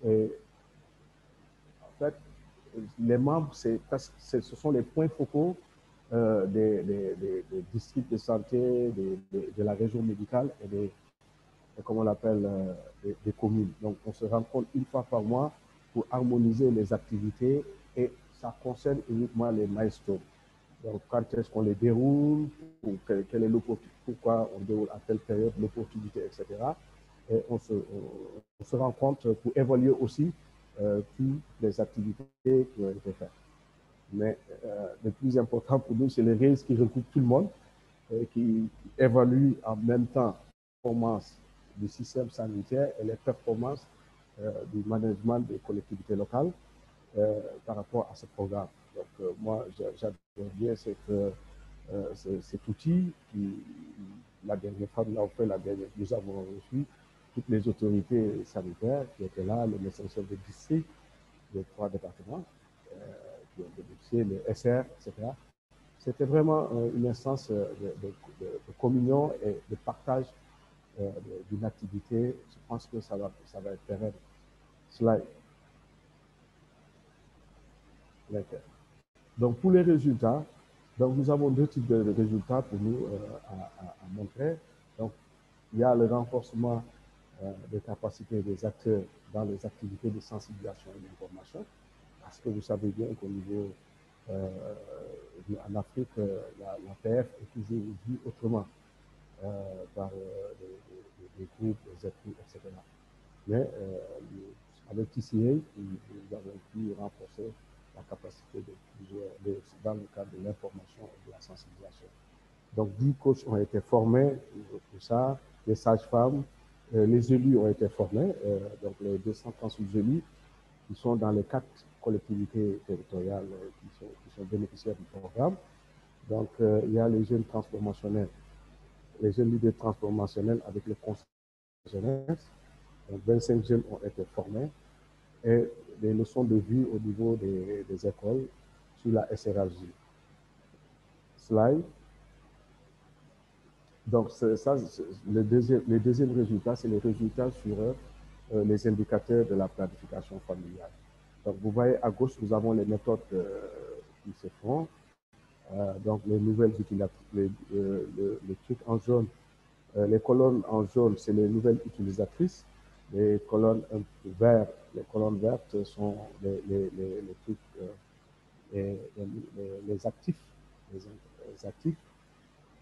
en fait, les membres, ce sont les points focaux des districts de santé, de la région médicale et comme on l'appelle, des communes. Donc, on se rencontre une fois par mois pour harmoniser les activités et ça concerne uniquement les milestones. Donc, quand est-ce qu'on les déroule, quelle est l'opportunité, pourquoi on déroule à telle période, l'opportunité, etc. Et on se rencontre pour évaluer aussi toutes les activités qui ont été faites. Mais le plus important pour nous, c'est les RAISE qui recoupent tout le monde, qui évaluent en même temps les performances du système sanitaire et les performances du management des collectivités locales par rapport à ce programme. Donc, moi, j'adore bien cet outil qui, la dernière fois, nous avons reçu toutes les autorités sanitaires qui étaient là, le médecin chef de district, les 3 départements, qui ont bénéficié, les SR, etc. C'était vraiment une instance de communion et de partage d'une activité. Je pense que ça va être pérenne. Slide. Donc, pour les résultats, donc nous avons 2 types de résultats pour nous à montrer. Donc, il y a le renforcement des capacités des acteurs dans les activités de sensibilisation et d'information, parce que vous savez bien qu'au niveau en Afrique, la PF est toujours vue autrement par des groupes, des ethnies, etc. Mais avec TCA, nous avons pu renforcer la capacité dans le cadre de l'information et de la sensibilisation. Donc, 10 coachs ont été formés pour ça, les sages-femmes, les élus ont été formés, donc les 238 élus qui sont dans les 4 collectivités territoriales qui sont bénéficiaires du programme. Donc, il y a les jeunes transformationnels, les jeunes leaders transformationnels avec le conseil de jeunesse. Donc, 25 jeunes ont été formés et des leçons de vie au niveau des écoles sur la SRAJ. Slide. Donc, ça, le deuxième résultat, c'est les résultats sur les indicateurs de la planification familiale. Donc, vous voyez à gauche, nous avons les méthodes qui se font. Donc, les nouvelles utilisatrices, les trucs en jaune, les colonnes en jaune, c'est les nouvelles utilisatrices. Les colonnes vertes sont les trucs, les actifs. Les actifs.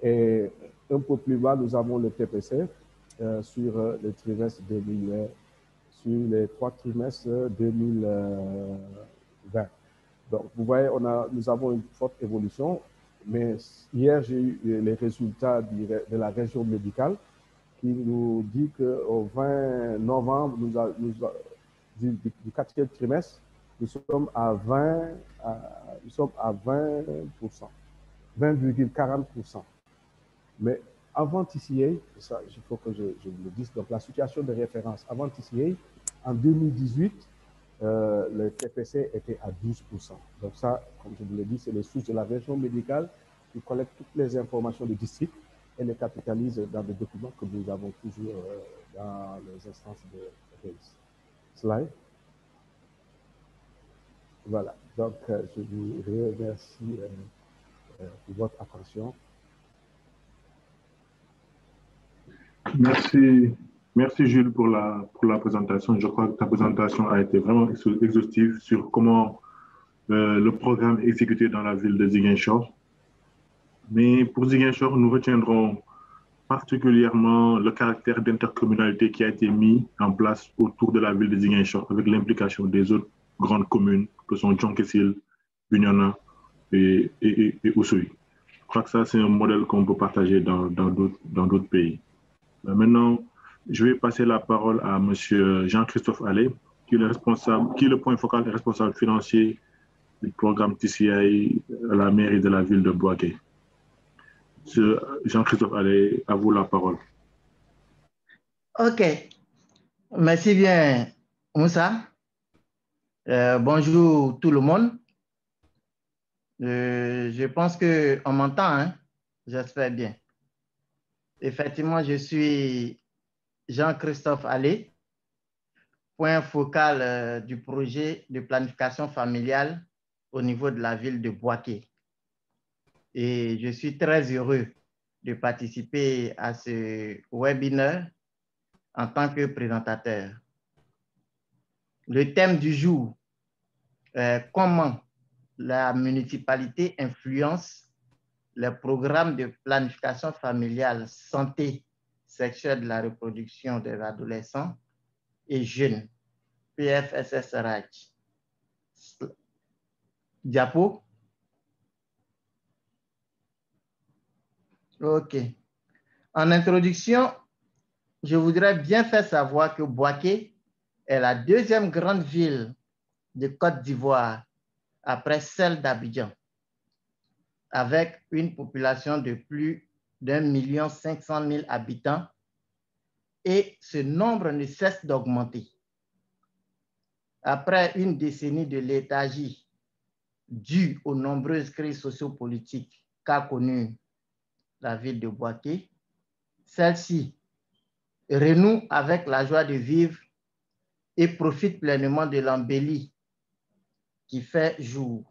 Et un peu plus bas, nous avons le TPC sur le trimestre 2020, sur les 3 trimestres 2020. Donc, vous voyez, nous avons une forte évolution, mais hier, j'ai eu les résultats de la région médicale qui nous dit qu'au 20 novembre, du 4e trimestre, nous sommes à 20%, 20,40%. Mais avant TCA, ça, il faut que je vous le dise, donc la situation de référence avant TCA, en 2018, le TPC était à 12%. Donc ça, comme je vous l'ai dit, c'est les sources de la région médicale qui collectent toutes les informations du district et les capitalisent dans des documents que nous avons toujours dans les instances de RAISE. Slide. Voilà. Donc, je vous remercie pour votre attention. Merci Jules pour la présentation. Je crois que ta présentation a été vraiment exhaustive sur comment le programme est exécuté dans la ville de Ziguinchor. Mais pour Ziguinchor, nous retiendrons particulièrement le caractère d'intercommunalité qui a été mis en place autour de la ville de Ziguinchor avec l'implication des autres grandes communes que sont Djonkessil, Bignona et Oussouye. Je crois que ça, c'est un modèle qu'on peut partager dans d'autres pays. Maintenant, je vais passer la parole à M. Jean-Christophe Allais, qui est le point focal et responsable financier du programme TCI à la mairie de la ville de Bouaké. M. Jean-Christophe Allais, à vous la parole. OK. Merci bien, Moussa. Bonjour tout le monde. Je pense qu'on m'entend, hein? J'espère bien. Effectivement, je suis Jean-Christophe Allais, point focal du projet de planification familiale au niveau de la ville de Bouaké. Et je suis très heureux de participer à ce webinaire en tant que présentateur. Le thème du jour, comment la municipalité influence les programmes de planification familiale, santé, sexuelle de la reproduction des adolescents et jeunes, PFSSRH. Diapo. OK. En introduction, je voudrais bien faire savoir que Bouaké est la deuxième grande ville de Côte d'Ivoire après celle d'Abidjan, avec une population de plus d'1,5 million habitants, et ce nombre ne cesse d'augmenter. Après une décennie de léthargie due aux nombreuses crises sociopolitiques qu'a connues la ville de Bouaké, celle-ci renoue avec la joie de vivre et profite pleinement de l'embellie qui fait jour.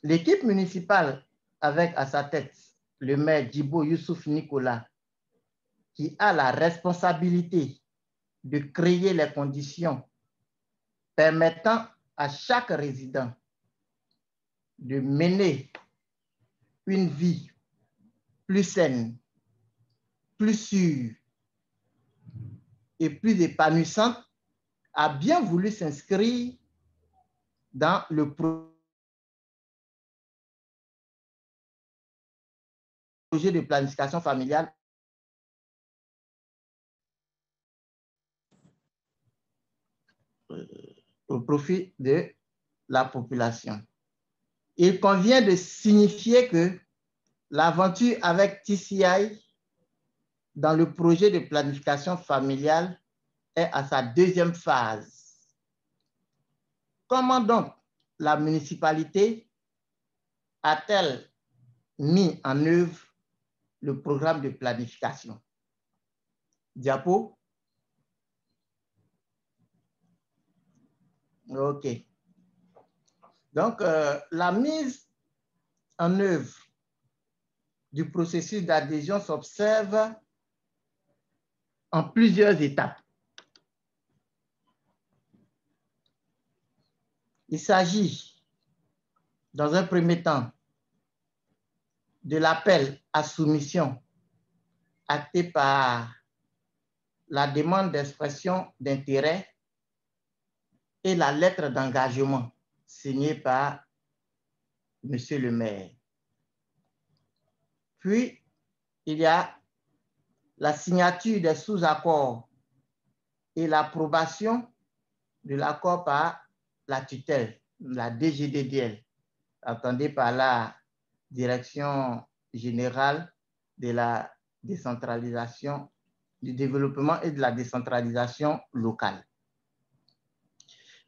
L'équipe municipale, avec à sa tête le maire Djibo Youssouf Nicolas, qui a la responsabilité de créer les conditions permettant à chaque résident de mener une vie plus saine, plus sûre et plus épanouissante, a bien voulu s'inscrire dans le projet de planification familiale au profit de la population. Il convient de signifier que l'aventure avec TCI dans le projet de planification familiale est à sa deuxième phase. Comment donc la municipalité a-t-elle mis en œuvre le programme de planification? Diapo. OK. Donc, la mise en œuvre du processus d'adhésion s'observe en plusieurs étapes. Il s'agit, dans un premier temps, de l'appel à soumission acté par la demande d'expression d'intérêt et la lettre d'engagement signée par Monsieur le maire. Puis, il y a la signature des sous-accords et l'approbation de l'accord par la tutelle, la DGDDL, attendue par la Direction générale de la décentralisation, du développement et de la décentralisation locale.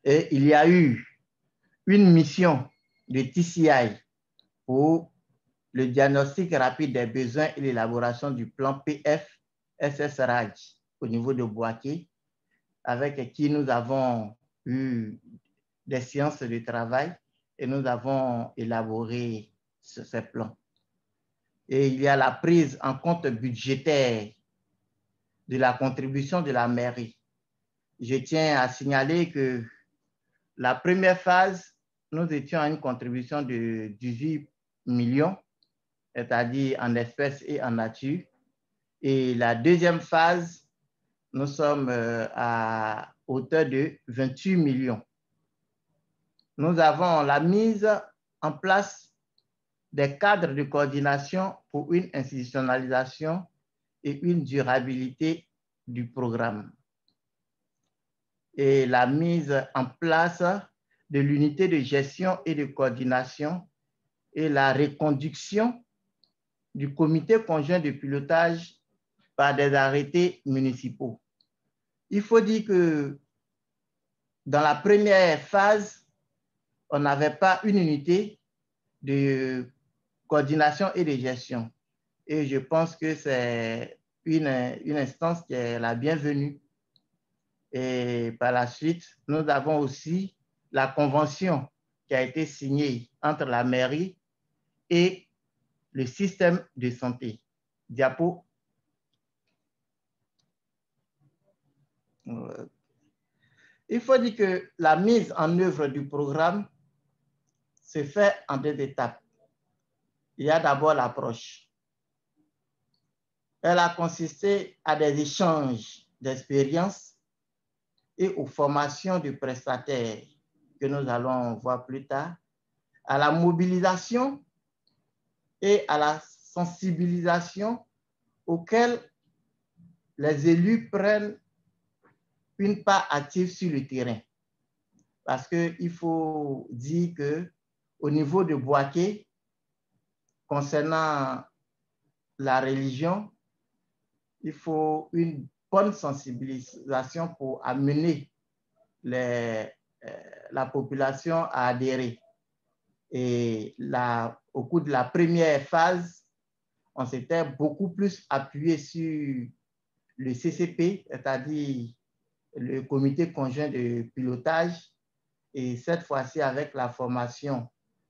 Et il y a eu une mission de TCI pour le diagnostic rapide des besoins et l'élaboration du plan PF-SSRH au niveau de Bouaké, avec qui nous avons eu des séances de travail et nous avons élaboré ces plans. Et il y a la prise en compte budgétaire de la contribution de la mairie. Je tiens à signaler que la première phase, nous étions à une contribution de 18 millions, c'est-à-dire en espèces et en nature. Et la deuxième phase, nous sommes à hauteur de 28 millions. Nous avons la mise en place des cadres de coordination pour une institutionnalisation et une durabilité du programme. Et la mise en place de l'unité de gestion et de coordination et la reconduction du comité conjoint de pilotage par des arrêtés municipaux. Il faut dire que dans la première phase, on n'avait pas une unité de coordination et de gestion. Et je pense que c'est une instance qui est la bienvenue. Et par la suite, nous avons aussi la convention qui a été signée entre la mairie et le système de santé. Diapo. Il faut dire que la mise en œuvre du programme se fait en 2 étapes. Il y a d'abord l'approche. Elle a consisté à des échanges d'expériences et aux formations du prestataire que nous allons voir plus tard, à la mobilisation et à la sensibilisation auxquelles les élus prennent une part active sur le terrain. Parce qu'il faut dire qu'au niveau de Bouaké, concernant la religion, il faut une bonne sensibilisation pour amener la population à adhérer. Et au cours de la première phase, on s'était beaucoup plus appuyé sur le CCP, c'est-à-dire le comité conjoint de pilotage. Et cette fois-ci, avec la formation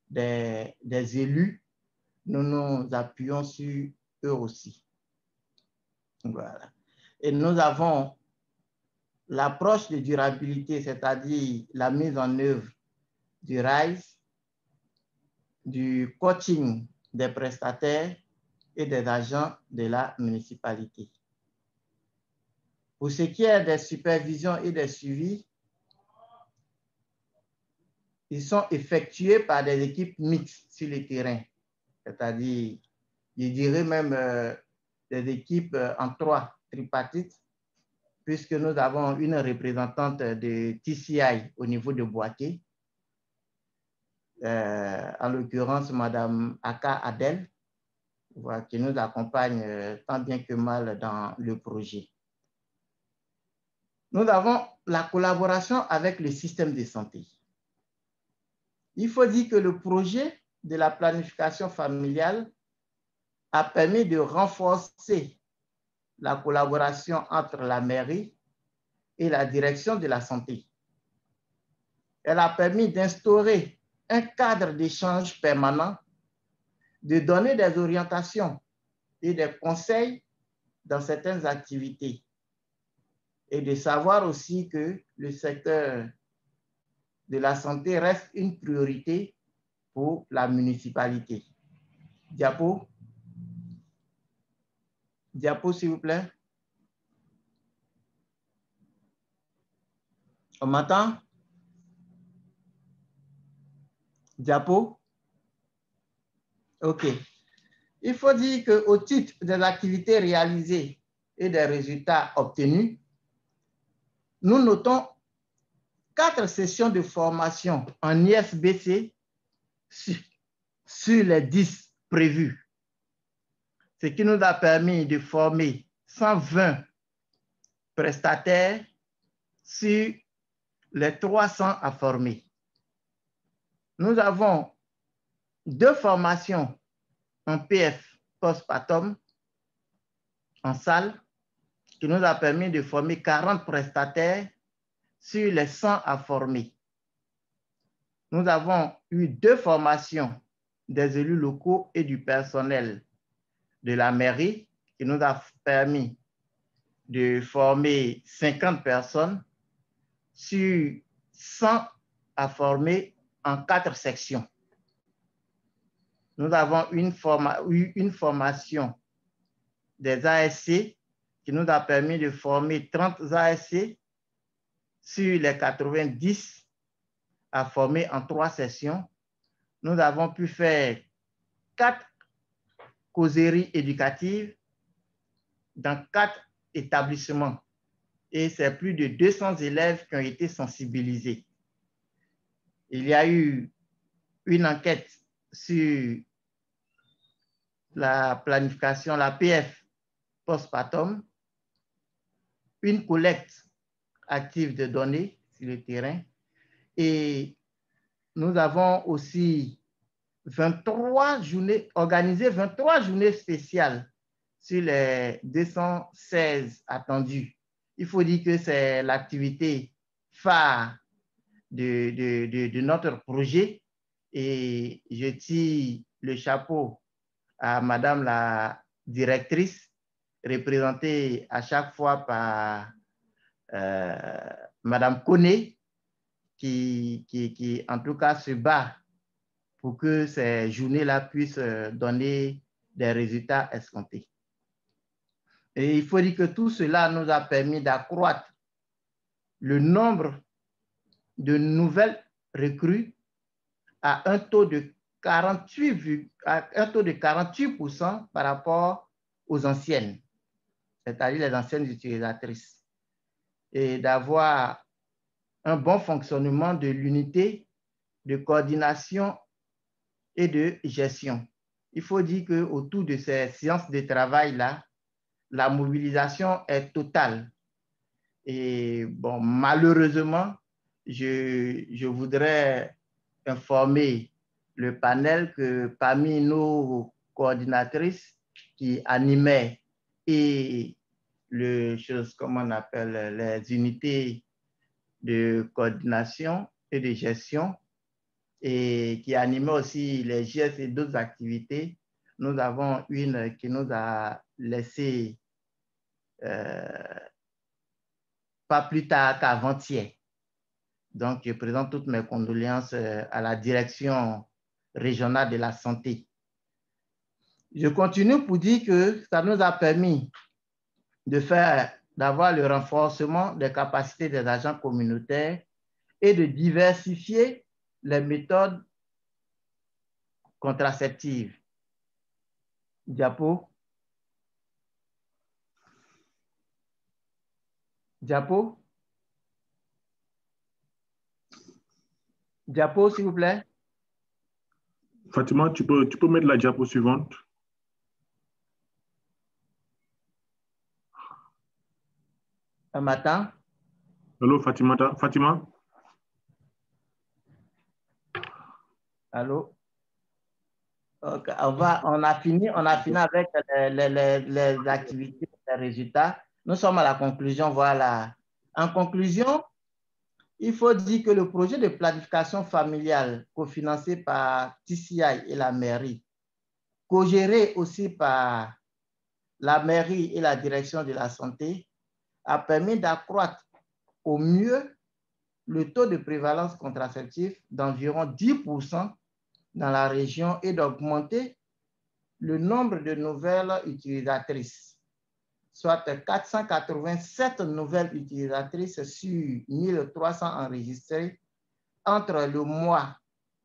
des élus, nous nous appuyons sur eux aussi. Voilà. Et nous avons l'approche de durabilité, c'est-à-dire la mise en œuvre du RISE, du coaching des prestataires et des agents de la municipalité. Pour ce qui est des supervisions et des suivis, ils sont effectués par des équipes mixtes sur le terrain, c'est-à-dire, je dirais même des équipes en 3 tripartites, puisque nous avons une représentante de TCI au niveau de Bouaké, en l'occurrence Madame Aka Adel, qui nous accompagne tant bien que mal dans le projet. Nous avons la collaboration avec le système de santé. Il faut dire que le projet de la planification familiale a permis de renforcer la collaboration entre la mairie et la direction de la santé. Elle a permis d'instaurer un cadre d'échange permanent, de donner des orientations et des conseils dans certaines activités et de savoir aussi que le secteur de la santé reste une priorité pour la municipalité. Diapo. Diapo, s'il vous plaît. On m'entend? Diapo? OK. Il faut dire qu'au titre des activités réalisées et des résultats obtenus, nous notons 4 sessions de formation en ISBC sur les 10 prévues, ce qui nous a permis de former 120 prestataires sur les 300 à former. Nous avons 2 formations en PF postpartum en salle qui nous a permis de former 40 prestataires sur les 100 à former. Nous avons eu 2 formations des élus locaux et du personnel de la mairie qui nous a permis de former 50 personnes sur 100 à former en 4 sections. Nous avons eu une formation des ASC qui nous a permis de former 30 ASC sur les 90 à former en 3 sessions. Nous avons pu faire 4 causeries éducatives dans 4 établissements et c'est plus de 200 élèves qui ont été sensibilisés. Il y a eu une enquête sur la planification, la PF postpartum, une collecte active de données sur le terrain et nous avons aussi organisé 23 journées spéciales sur les 216 attendus il faut dire que c'est l'activité phare de notre projet et je tire le chapeau à Madame la directrice, représentée à chaque fois par Madame Koné, qui en tout cas se bat pour que ces journées-là puissent donner des résultats escomptés. Et il faut dire que tout cela nous a permis d'accroître le nombre de nouvelles recrues à un taux de 48% par rapport aux anciennes, c'est-à-dire les anciennes utilisatrices, et d'avoir un bon fonctionnement de l'unité de coordination et de gestion. Il faut dire qu'autour de ces séances de travail-là, la mobilisation est totale. Et bon, malheureusement, je voudrais informer le panel que parmi nos coordinatrices qui animaient et comment on appelle, les unités de coordination et de gestion et qui animait aussi les gestes et d'autres activités, nous avons une qui nous a laissé pas plus tard qu'avant-hier. Donc, je présente toutes mes condoléances à la direction régionale de la santé. Je continue pour dire que ça nous a permis d'avoir le renforcement des capacités des agents communautaires et de diversifier les méthodes contraceptives. Diapo. Diapo. Diapo, s'il vous plaît. Fatima, tu peux mettre la diapo suivante. Un matin. Allô, Fatima? Fatima? Allô? Okay. On a fini avec les activités, les résultats. Nous sommes à la conclusion, voilà. En conclusion, il faut dire que le projet de planification familiale cofinancé par TCI et la mairie, co-géré aussi par la mairie et la direction de la santé, a permis d'accroître au mieux le taux de prévalence contraceptive d'environ 10% dans la région et d'augmenter le nombre de nouvelles utilisatrices, soit 487 nouvelles utilisatrices sur 1300 enregistrées entre le mois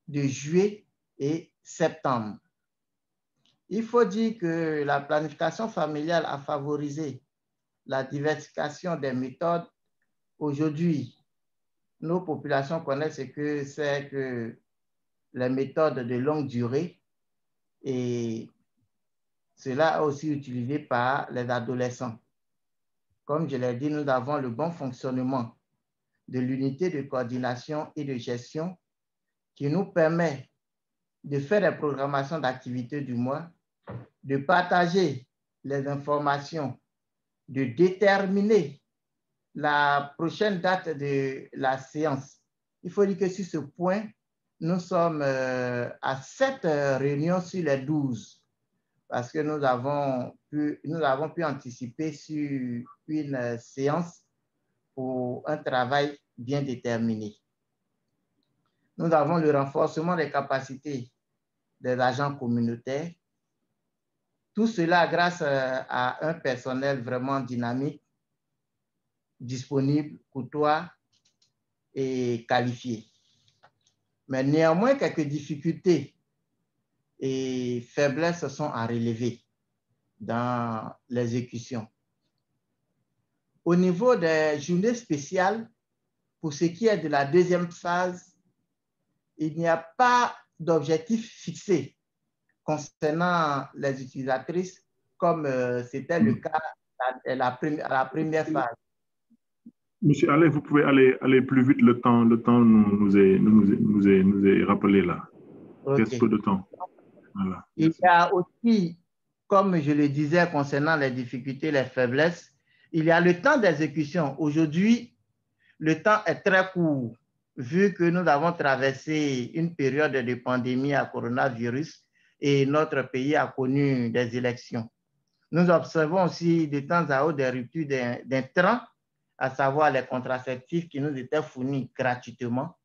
de juillet et septembre. Il faut dire que la planification familiale a favorisé la diversification des méthodes. Aujourd'hui, nos populations connaissent ce que c'est que les méthodes de longue durée et cela est aussi utilisé par les adolescents. Comme je l'ai dit, nous avons le bon fonctionnement de l'unité de coordination et de gestion qui nous permet de faire des programmations d'activités du mois, de partager les informations, de déterminer la prochaine date de la séance. Il faut dire que sur ce point, nous sommes à 7 réunions sur les 12 parce que nous avons pu anticiper sur une séance pour un travail bien déterminé. Nous avons le renforcement des capacités des agents communautaires. Tout cela grâce à un personnel vraiment dynamique, disponible, courtois et qualifié. Mais néanmoins, quelques difficultés et faiblesses sont à relever dans l'exécution. Au niveau des journées spéciales, pour ce qui est de la deuxième phase, il n'y a pas d'objectif fixé concernant les utilisatrices comme c'était le cas à la première phase. Monsieur Allais, vous pouvez aller plus vite, le temps nous est rappelé là. Okay. Reste peu de temps. Voilà. Il y a aussi, comme je le disais concernant les difficultés, les faiblesses, il y a le temps d'exécution. Aujourd'hui, le temps est très court, vu que nous avons traversé une période de pandémie à coronavirus et notre pays a connu des élections. Nous observons aussi de temps à autre des ruptures d'intrants, à savoir les contraceptifs qui nous étaient fournis gratuitement.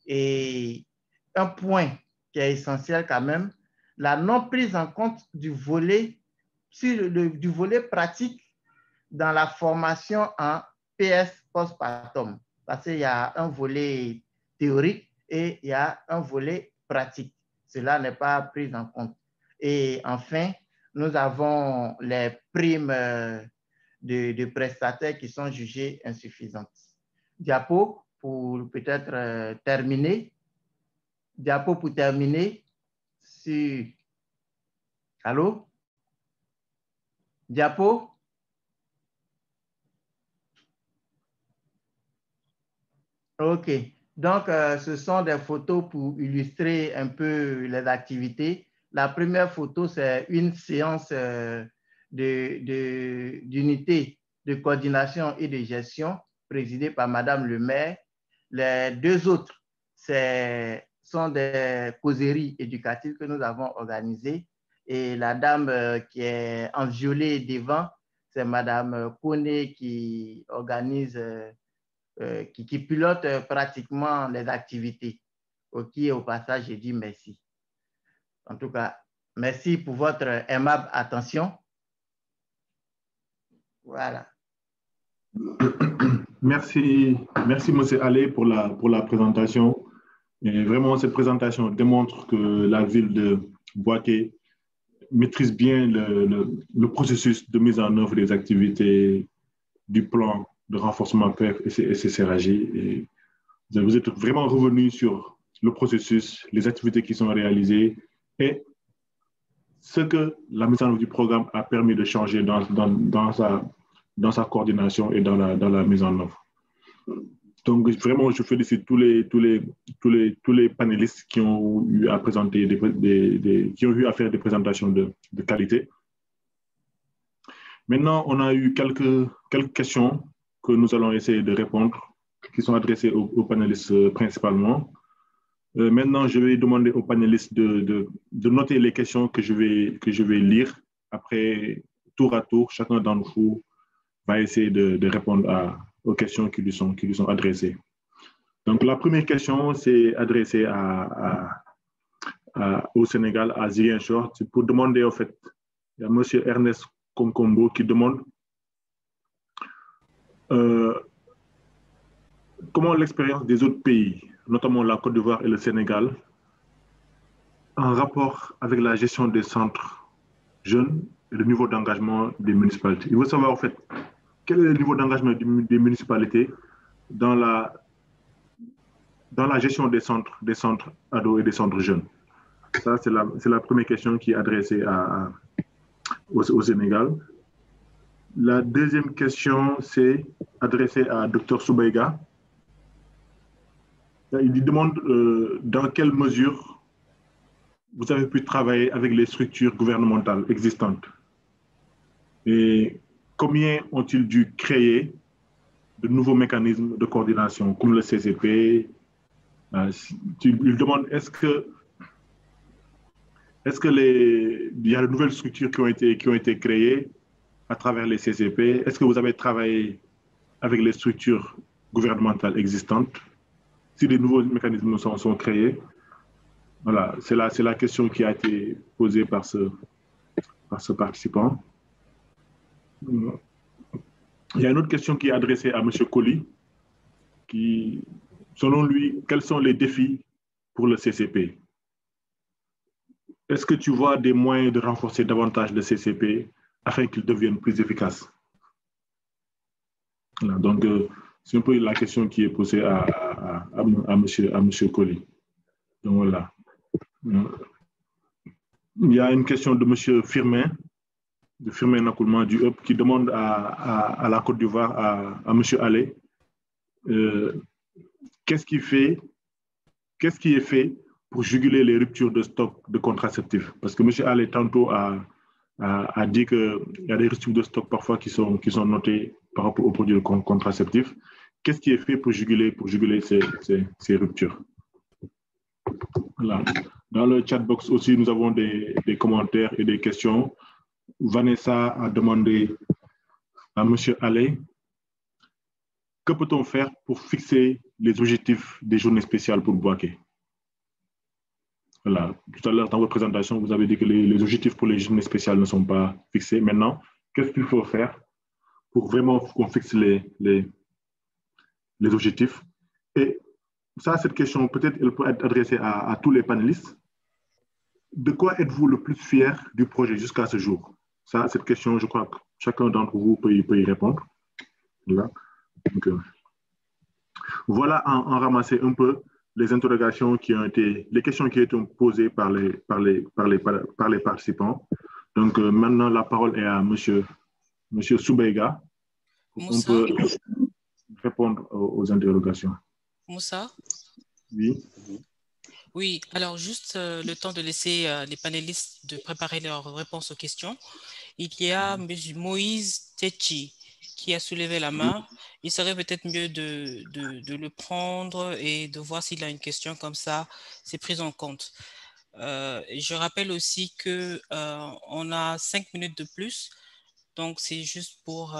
Et un point qui est essentiel quand même, la non prise en compte du volet, du volet pratique dans la formation en PS postpartum. Parce qu'il y a un volet théorique et il y a un volet pratique. Cela n'est pas pris en compte. Et enfin, nous avons les primes de prestataires qui sont jugées insuffisantes. Diapo, pour peut-être terminer. Diapo pour terminer. Allô? Diapo? OK. Donc, ce sont des photos pour illustrer un peu les activités. La première photo, c'est une séance d'unité de coordination et de gestion présidée par Madame le maire. Les deux autres, sont des causeries éducatives que nous avons organisées. Et la dame qui est en violet devant, c'est Madame Kone qui organise qui pilote pratiquement les activités. Ok, au passage, je dis merci. En tout cas, merci pour votre aimable attention. Voilà. Merci, M. Allé, pour la présentation. Et vraiment, cette présentation démontre que la ville de Boaké maîtrise bien le processus de mise en œuvre des activités du plan de renforcement PF et CCRAJ. Et vous êtes vraiment revenu sur le processus, les activités qui sont réalisées et ce que la mise en œuvre du programme a permis de changer dans sa coordination et dans la mise en œuvre. Donc, vraiment, je félicite tous les panélistes qui ont eu à présenter qui ont eu à faire des présentations de qualité. Maintenant, on a eu quelques questions que nous allons essayer de répondre, qui sont adressées aux panélistes principalement. Maintenant, je vais demander aux panélistes de noter les questions que je vais lire. Après, tour à tour, chacun d'entre vous va essayer de répondre aux questions qui lui sont adressées. Donc, la première question, c'est adressée au Sénégal, à Ziguinchor. C'est pour demander, en fait, il y a M. Ernest Konkombo qui demande comment l'expérience des autres pays, notamment la Côte d'Ivoire et le Sénégal, en rapport avec la gestion des centres jeunes et le niveau d'engagement des municipalités. Il veut savoir, en fait, quel est le niveau d'engagement des municipalités dans la gestion des centres ados et des centres jeunes. Ça, c'est la première question qui est adressée au Sénégal. La deuxième question, c'est adressée à Dr Soubaïga. Il demande dans quelle mesure vous avez pu travailler avec les structures gouvernementales existantes et combien ont-ils dû créer de nouveaux mécanismes de coordination comme le CCP. Il demande est-ce que il y a de nouvelles structures qui ont été créées à travers les CCP? Est-ce que vous avez travaillé avec les structures gouvernementales existantes? Si des nouveaux mécanismes sont créés? Voilà, c'est la question qui a été posée par ce participant. Il y a une autre question qui est adressée à M. Colli, qui, selon lui, quels sont les défis pour le CCP? Est-ce que tu vois des moyens de renforcer davantage le CCP afin qu'il devienne plus efficace? Voilà, donc, c'est un peu la question qui est posée à M. Colli. Donc, voilà. Il y a une question de M. Firmin, de Firmin Nakoulman du UP, qui demande à la Côte d'Ivoire, à M. Allé, qu'est-ce qui est fait pour juguler les ruptures de stock de contraceptifs? Parce que M. Allé tantôt a a dit qu'il y a des ruptures de stock parfois qui sont notées par rapport aux produits contraceptifs. Qu'est-ce qui est fait pour juguler ces ruptures? Voilà. Dans le chat box aussi, nous avons des commentaires et des questions. Vanessa a demandé à M. Allais, que peut-on faire pour fixer les objectifs des journées spéciales pour Bouaké? Voilà. Tout à l'heure, dans votre présentation, vous avez dit que les objectifs pour les journées spéciales ne sont pas fixés. Maintenant, qu'est-ce qu'il faut faire pour vraiment qu'on fixe les objectifs? Et ça, cette question, peut-être, elle peut être adressée à tous les panélistes. De quoi êtes-vous le plus fier du projet jusqu'à ce jour? Ça, cette question, je crois que chacun d'entre vous peut y répondre. Voilà. Donc, voilà en ramasser un peu les interrogations les questions qui ont été posées par les participants. Donc, maintenant, la parole est à Monsieur Soubeiga. On peut répondre aux interrogations. Moussa? Oui. Oui, alors juste le temps de laisser les panélistes de préparer leurs réponses aux questions. Il y a M. Moïse Techi qui a soulevé la main. Il serait peut-être mieux de le prendre et de voir s'il a une question comme ça, c'est pris en compte. Je rappelle aussi qu'on a 5 minutes de plus, donc c'est juste pour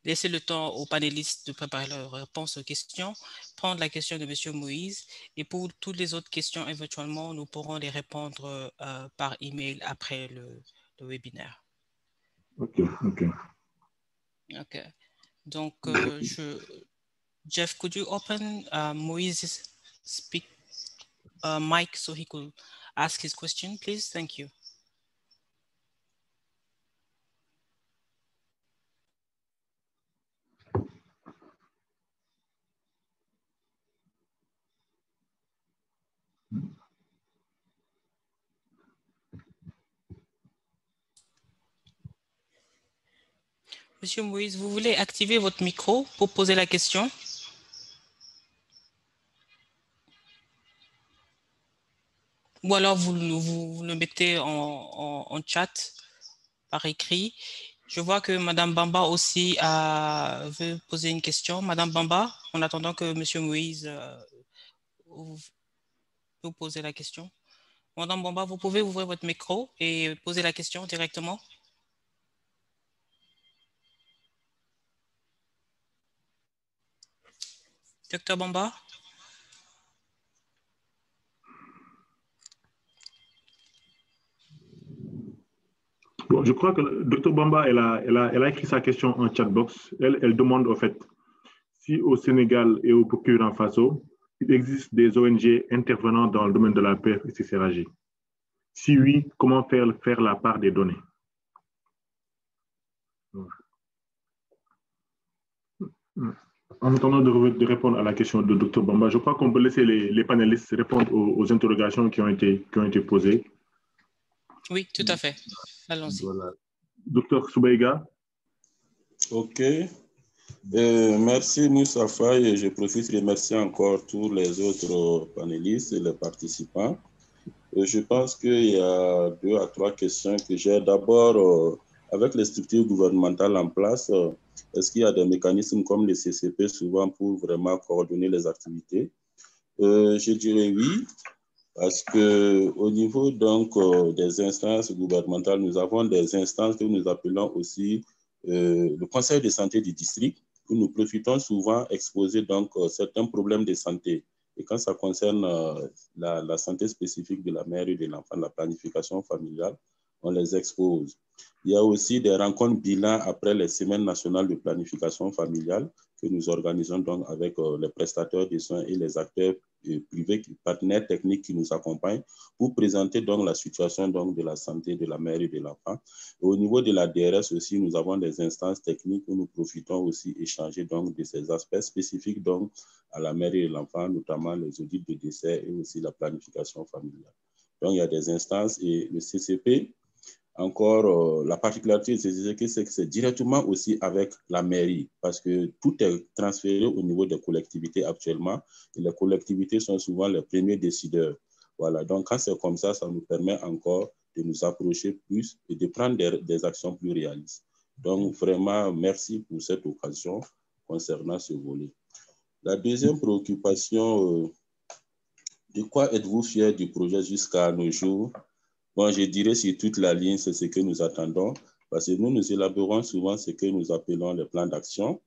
laisser le temps aux panélistes de préparer leurs réponses aux questions, prendre la question de M. Moïse et pour toutes les autres questions, éventuellement, nous pourrons les répondre par email après le webinaire. OK. Donc, Jeff, could you open Moise's mic so he could ask his question, please? Thank you. Monsieur Moïse, vous voulez activer votre micro pour poser la question? Ou alors vous le mettez en chat par écrit. Je vois que Madame Bamba aussi veut poser une question. Madame Bamba, en attendant que Monsieur Moïse vous poser la question. Madame Bamba, vous pouvez ouvrir votre micro et poser la question directement. Docteur Bamba? Bon, je crois que le Dr Bamba, elle a écrit sa question en chat box. Elle demande au fait si au Sénégal et au Burkina Faso, il existe des ONG intervenant dans le domaine de la paix et CCRAJ. Si oui, comment faire la part des données? En attendant de répondre à la question de Dr Bamba, je crois qu'on peut laisser les panélistes répondre aux interrogations qui ont été posées. Oui, tout à fait. Allons-y. Voilà. Docteur Soubeiga. OK. Merci Moussafa et je profite de remercier encore tous les autres panélistes et les participants. Je pense qu'il y a 2 à 3 questions que j'ai. D'abord, avec les structures gouvernementales en place, est-ce qu'il y a des mécanismes comme les CCP souvent pour vraiment coordonner les activités? Je dirais oui, parce qu'au niveau donc, des instances gouvernementales, nous avons des instances que nous appelons aussi le Conseil de santé du district, où nous profitons souvent exposer donc, certains problèmes de santé. Et quand ça concerne la santé spécifique de la mère et de l'enfant, la planification familiale, on les expose. Il y a aussi des rencontres bilan après les semaines nationales de planification familiale que nous organisons donc avec les prestataires de soins et les acteurs privés, partenaires techniques qui nous accompagnent pour présenter donc la situation donc de la santé de la mère et de l'enfant. Au niveau de la DRS aussi, nous avons des instances techniques où nous profitons aussi échanger donc de ces aspects spécifiques donc à la mère et l'enfant, notamment les audits de décès et aussi la planification familiale. Donc, il y a des instances et le CCP, encore, la particularité de ces CCP, c'est que c'est directement aussi avec la mairie parce que tout est transféré au niveau des collectivités actuellement et les collectivités sont souvent les premiers décideurs. Voilà, donc quand c'est comme ça nous permet encore de nous approcher plus et de prendre des actions plus réalistes. Donc, vraiment, merci pour cette occasion concernant ce volet. La deuxième préoccupation, de quoi êtes-vous fiers du projet jusqu'à nos jours? Bon, je dirais sur toute la ligne, c'est ce que nous attendons, parce que nous élaborons souvent ce que nous appelons les plans d'action.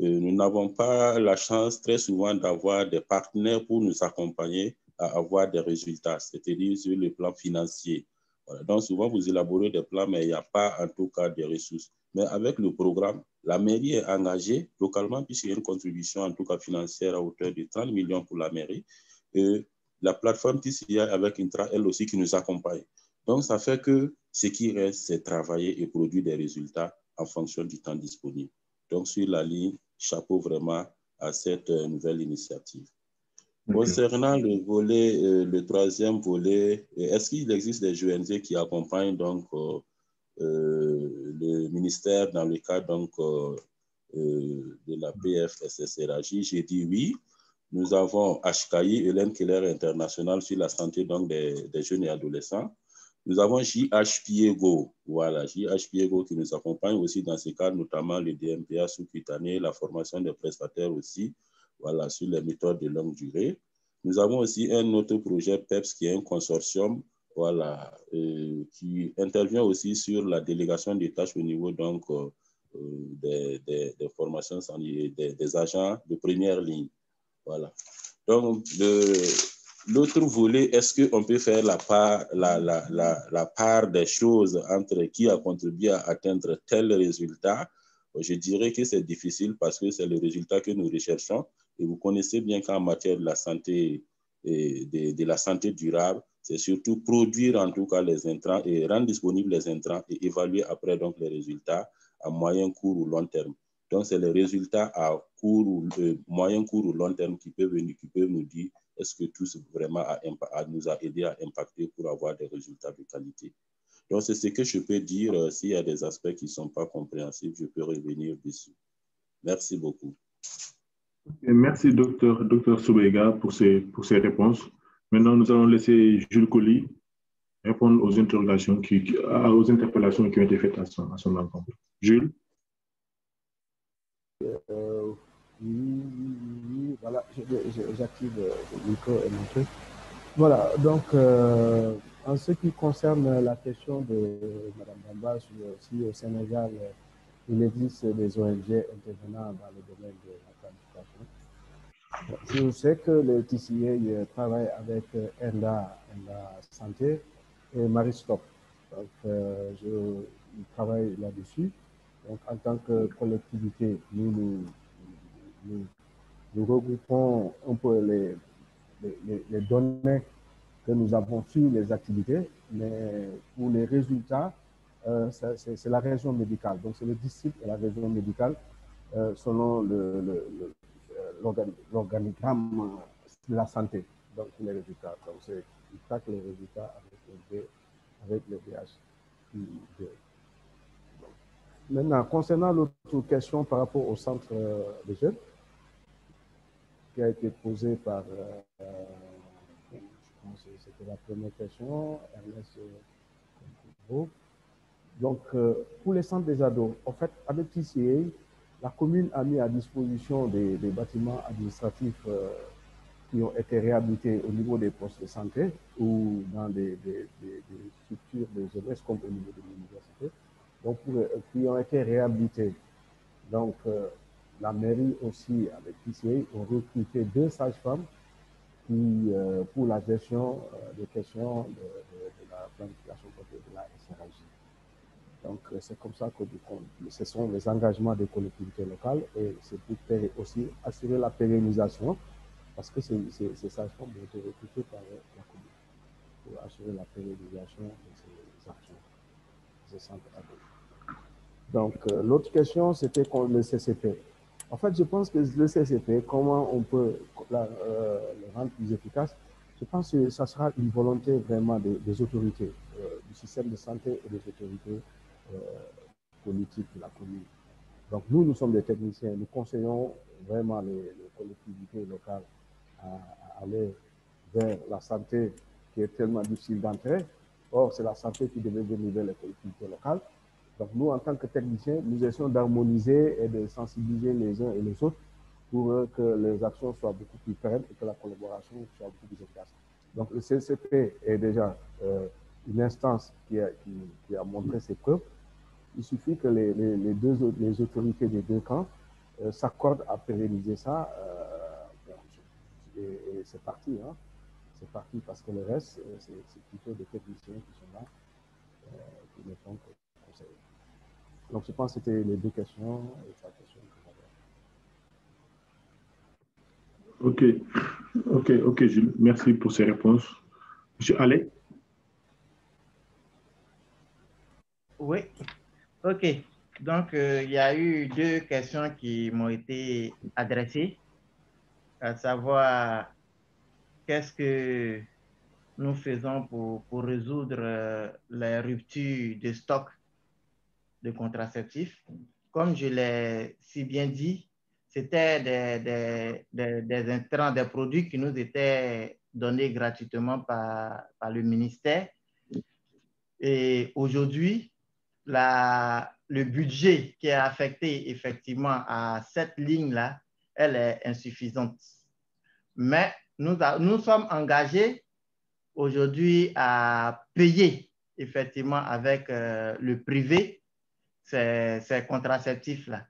Nous n'avons pas la chance très souvent d'avoir des partenaires pour nous accompagner à avoir des résultats, c'est-à-dire sur le plan financier. Voilà. Donc, souvent, vous élaborez des plans, mais il n'y a pas en tout cas de ressources. Mais avec le programme, la mairie est engagée localement, puisqu'il y a une contribution en tout cas financière à hauteur de 30 millions pour la mairie. Et la plateforme TCI avec Intra, elle aussi, qui nous accompagne. Donc, ça fait que ce qui reste, c'est travailler et produire des résultats en fonction du temps disponible. Donc, sur la ligne, chapeau vraiment à cette nouvelle initiative. Okay. Concernant le volet, le troisième volet, est-ce qu'il existe des ONG qui accompagnent donc le ministère dans le cadre donc, de la PFSSRAJ? J'ai dit oui. Nous avons HKI, Hélène Keller International sur la santé donc des jeunes et adolescents. Nous avons JH Piego, voilà, JH Piego qui nous accompagne aussi dans ces cas, notamment le DMPA sous-cutané, la formation des prestataires aussi, voilà, sur les méthodes de longue durée. Nous avons aussi un autre projet PEPS qui est un consortium, voilà, qui intervient aussi sur la délégation des tâches au niveau donc des formations, des agents de première ligne. Voilà. Donc, l'autre volet, est-ce qu'on peut faire la part des choses entre qui a contribué à atteindre tel résultat? Je dirais que c'est difficile parce que c'est le résultat que nous recherchons. Et vous connaissez bien qu'en matière de la santé et de la santé durable, c'est surtout produire en tout cas les intrants et rendre disponibles les intrants et évaluer après donc les résultats à moyen, court ou long terme. Donc, c'est les résultats à court ou moyen, court ou long terme qui peuvent nous dire est-ce que tout vraiment nous a aidé à impacter pour avoir des résultats de qualité. Donc, c'est ce que je peux dire. S'il y a des aspects qui ne sont pas compréhensibles, je peux revenir dessus. Merci beaucoup. Et merci, docteur Soubega, pour ces réponses. Maintenant, nous allons laisser Jules Colli répondre aux interpellations qui ont été faites à son encontre. Jules? Oui, voilà, j'active le micro et mon truc. Voilà, donc, en ce qui concerne la question de Mme Bamba, si au Sénégal, il existe des ONG intervenant dans le domaine de la planification. Je sais que le TCA travaille avec ENDA Santé et Maristop. Donc, il travaille là-dessus. Donc, en tant que collectivité, nous regroupons un peu les données que nous avons sur les activités, mais pour les résultats, c'est la région médicale. Donc, c'est le district et la région médicale selon l'organigramme de la santé. Donc, les résultats. Donc, ils traquent les résultats avec le DH. Maintenant, concernant l'autre question par rapport au centre des jeunes, qui a été posée par, je pense que c'était la première question, Ernest. Donc, pour les centres des ados, en fait, avec TCA, la commune a mis à disposition des bâtiments administratifs qui ont été réhabilités au niveau des postes de santé ou dans des structures de jeunesse comme au niveau de l'université. Donc, qui ont été réhabilités. Donc, la mairie aussi, avec TCA, ont recruté 2 sages-femmes qui, pour la gestion des questions de la planification de la SRAJ. Donc, c'est comme ça que ce sont les engagements des collectivités locales et c'est pour aussi assurer la pérennisation parce que ces sages-femmes ont été recrutées par la commune pour assurer la pérennisation de ces actions, ces centres ados. Donc, l'autre question, c'était le CCP. En fait, je pense que le CCP, comment on peut le rendre plus efficace, je pense que ça sera une volonté vraiment des autorités, du système de santé et des autorités politiques de la commune. Donc, nous sommes des techniciens, nous conseillons vraiment les collectivités locales à aller vers la santé qui est tellement difficile d'entrer, Or, c'est la santé qui devait venir les collectivités locales. Donc, nous, en tant que techniciens, nous essayons d'harmoniser et de sensibiliser les uns et les autres pour que les actions soient beaucoup plus pérennes et que la collaboration soit beaucoup plus efficace. Donc, le CCP est déjà une instance qui a montré ses preuves. Il suffit que les autorités des deux camps s'accordent à pérenniser ça. Et c'est parti. Hein. C'est parti parce que le reste, c'est plutôt des techniciens qui sont là, qui ne font que conseiller. Donc, je pense que c'était les deux questions et trois questions que j'avais. Ok, Jules. Merci pour ces réponses. Monsieur Allais? Oui, ok. Donc, il y a eu deux questions qui m'ont été adressées, à savoir qu'est-ce que nous faisons pour résoudre les ruptures de stock de contraceptifs. Comme je l'ai si bien dit, c'était des intrants, des produits qui nous étaient donnés gratuitement par le ministère. Et aujourd'hui, le budget qui est affecté effectivement à cette ligne-là, elle est insuffisante. Mais nous sommes engagés aujourd'hui à payer effectivement avec le privé ces contraceptifs-là.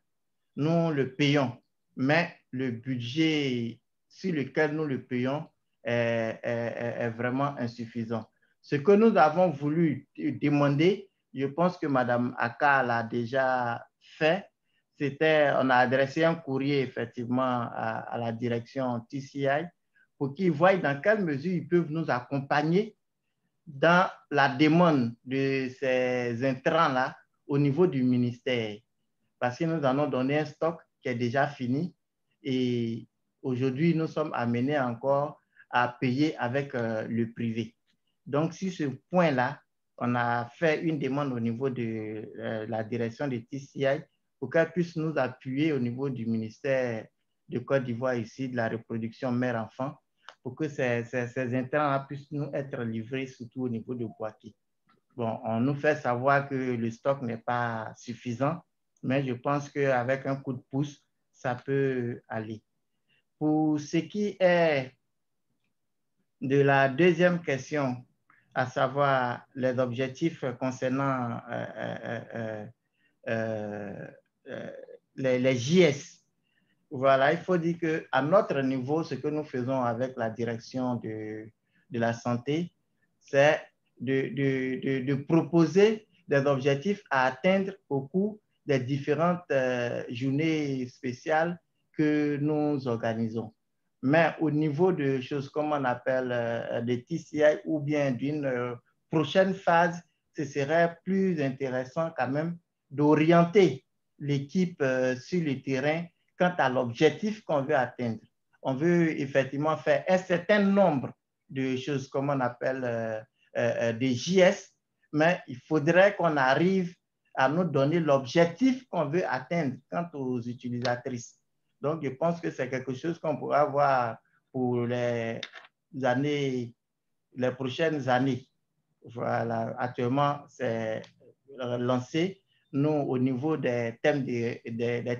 Nous le payons, mais le budget sur lequel nous le payons est vraiment insuffisant. Ce que nous avons voulu demander, je pense que Mme Aka l'a déjà fait, c'était, on a adressé un courrier effectivement à la direction TCI pour qu'ils voient dans quelle mesure ils peuvent nous accompagner dans la demande de ces intrants-là au niveau du ministère. Parce que nous en avons donné un stock qui est déjà fini et aujourd'hui, nous sommes amenés encore à payer avec le privé. Donc, sur ce point-là, on a fait une demande au niveau de la direction de TCI pour qu'elle puisse nous appuyer au niveau du ministère de Côte d'Ivoire ici, de la reproduction mère-enfant, pour que ces intrants-là puissent nous être livrés, surtout au niveau de Boaké. Bon, on nous fait savoir que le stock n'est pas suffisant, mais je pense qu'avec un coup de pouce, ça peut aller. Pour ce qui est de la deuxième question, à savoir les objectifs concernant les JS, voilà, il faut dire qu'à notre niveau, ce que nous faisons avec la direction de la santé, c'est de proposer des objectifs à atteindre au cours des différentes journées spéciales que nous organisons. Mais au niveau de choses comme on appelle des TCI ou bien d'une prochaine phase, ce serait plus intéressant quand même d'orienter l'équipe sur le terrain quant à l'objectif qu'on veut atteindre. On veut effectivement faire un certain nombre de choses comme on appelle des JS, mais il faudrait qu'on arrive à nous donner l'objectif qu'on veut atteindre quant aux utilisatrices. Donc, je pense que c'est quelque chose qu'on pourra voir pour les prochaines années. Voilà, actuellement, c'est lancé. Nous, au niveau des thèmes des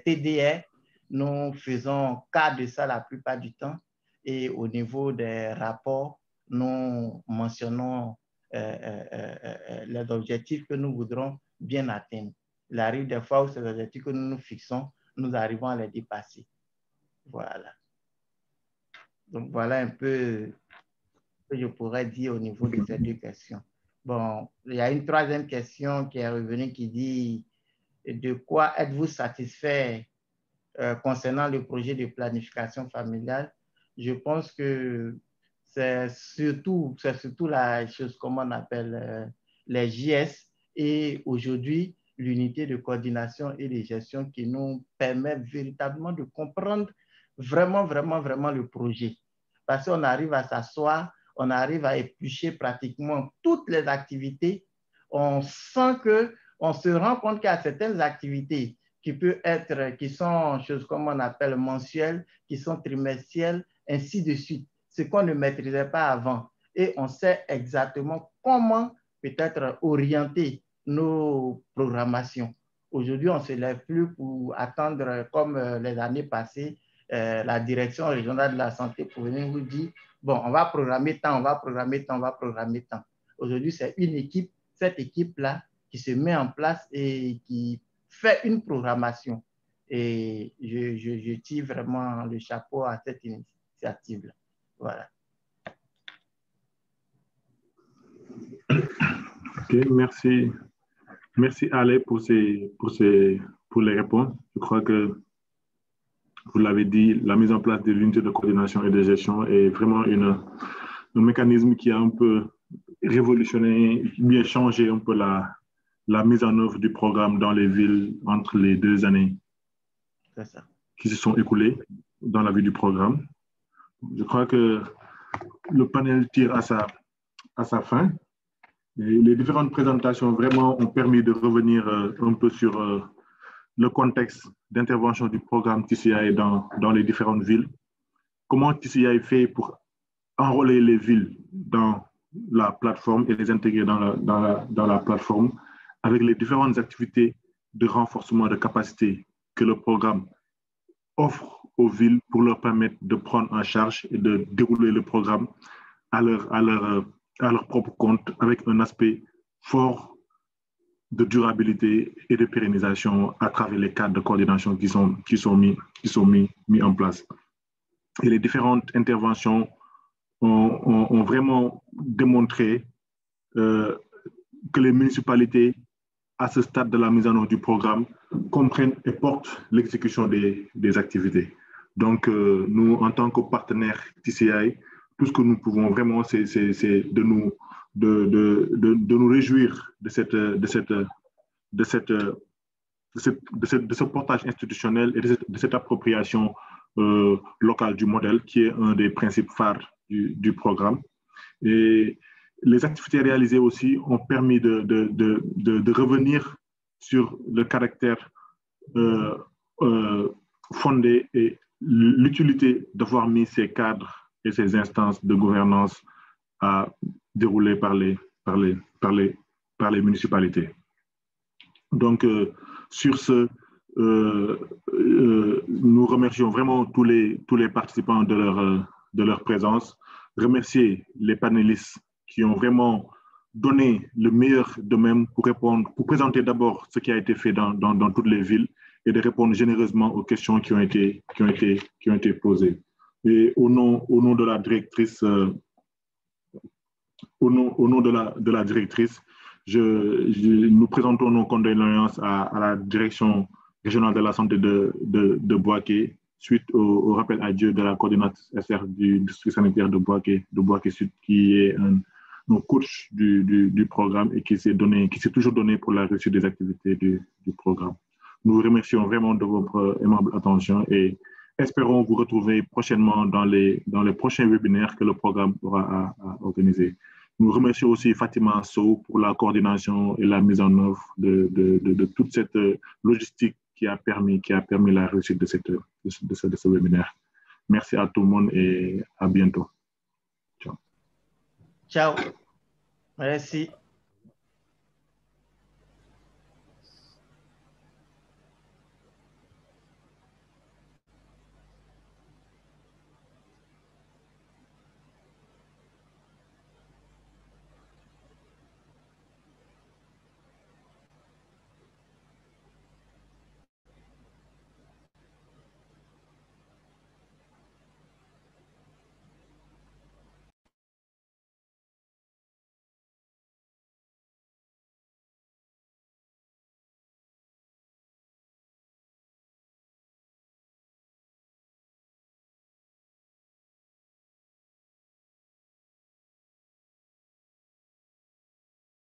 TDR, nous faisons cas de ça la plupart du temps. Et au niveau des rapports, nous mentionnons les objectifs que nous voudrons bien atteindre. Il arrive des fois où ces objectifs que nous nous fixons, nous arrivons à les dépasser. Voilà. Donc, voilà un peu ce que je pourrais dire au niveau de ces deux questions. Bon, il y a une troisième question qui est revenue qui dit de quoi êtes-vous satisfait concernant le projet de planification familiale? Je pense que c'est surtout la chose comme on appelle les JS et aujourd'hui l'unité de coordination et de gestion qui nous permet véritablement de comprendre vraiment le projet. Parce qu'on arrive à s'asseoir, on arrive à éplucher pratiquement toutes les activités. On sent on se rend compte qu'il y a certaines activités qui sont choses comme on appelle mensuelles, qui sont trimestrielles, ainsi de suite. Ce qu'on ne maîtrisait pas avant. Et on sait exactement comment peut-être orienter nos programmations. Aujourd'hui, on ne se lève plus pour attendre, comme les années passées, la direction régionale de la santé pour venir vous dire, bon, on va programmer tant, on va programmer tant, on va programmer tant. Aujourd'hui, c'est une équipe, cette équipe-là, qui se met en place et qui fait une programmation. Et je tire vraiment le chapeau à cette initiative-là. Voilà. Ok, merci. Merci Ale pour les réponses. Je crois que vous l'avez dit, la mise en place de l'unité de coordination et de gestion est vraiment un mécanisme qui a un peu révolutionné, bien changé un peu la mise en œuvre du programme dans les villes entre les 2 années qui se sont écoulées dans la vie du programme. Je crois que le panel tire à sa fin. Et les différentes présentations vraiment ont permis de revenir un peu sur le contexte d'intervention du programme TCI dans les différentes villes. Comment TCI fait pour enrôler les villes dans la plateforme et les intégrer dans la plateforme avec les différentes activités de renforcement de capacité que le programme offre aux villes pour leur permettre de prendre en charge et de dérouler le programme à leur propre compte avec un aspect fort de durabilité et de pérennisation à travers les cadres de coordination qui sont mis en place. Et les différentes interventions ont vraiment démontré que les municipalités, à ce stade de la mise en œuvre du programme, comprennent et portent l'exécution des activités. Donc, nous, en tant que partenaires TCI, tout ce que nous pouvons vraiment, c'est de nous réjouir de ce portage institutionnel et de cette appropriation locale du modèle, qui est un des principes phares du programme. Et les activités réalisées aussi ont permis de revenir sur le caractère fondé et l'utilité d'avoir mis ces cadres et ces instances de gouvernance à dérouler par les municipalités. Donc, sur ce, nous remercions vraiment tous les participants de leur présence, remercier les panélistes qui ont vraiment donné le meilleur d'eux-mêmes pour présenter d'abord ce qui a été fait dans toutes les villes et de répondre généreusement aux questions qui ont été posées. Et au nom de la directrice, nous présentons nos condoléances à la direction régionale de la santé de Bouaké suite au rappel à Dieu de la coordinatrice SR du district sanitaire de Bouaké Sud, qui est nos coach du programme et qui s'est toujours donné pour la réussite des activités du programme. Nous vous remercions vraiment de votre aimable attention et espérons vous retrouver prochainement dans les prochains webinaires que le programme aura à organiser. Nous remercions aussi Fatima Sow pour la coordination et la mise en œuvre de toute cette logistique qui a permis la réussite de ce webinaire. Merci à tout le monde et à bientôt. Ciao. Ciao. Merci.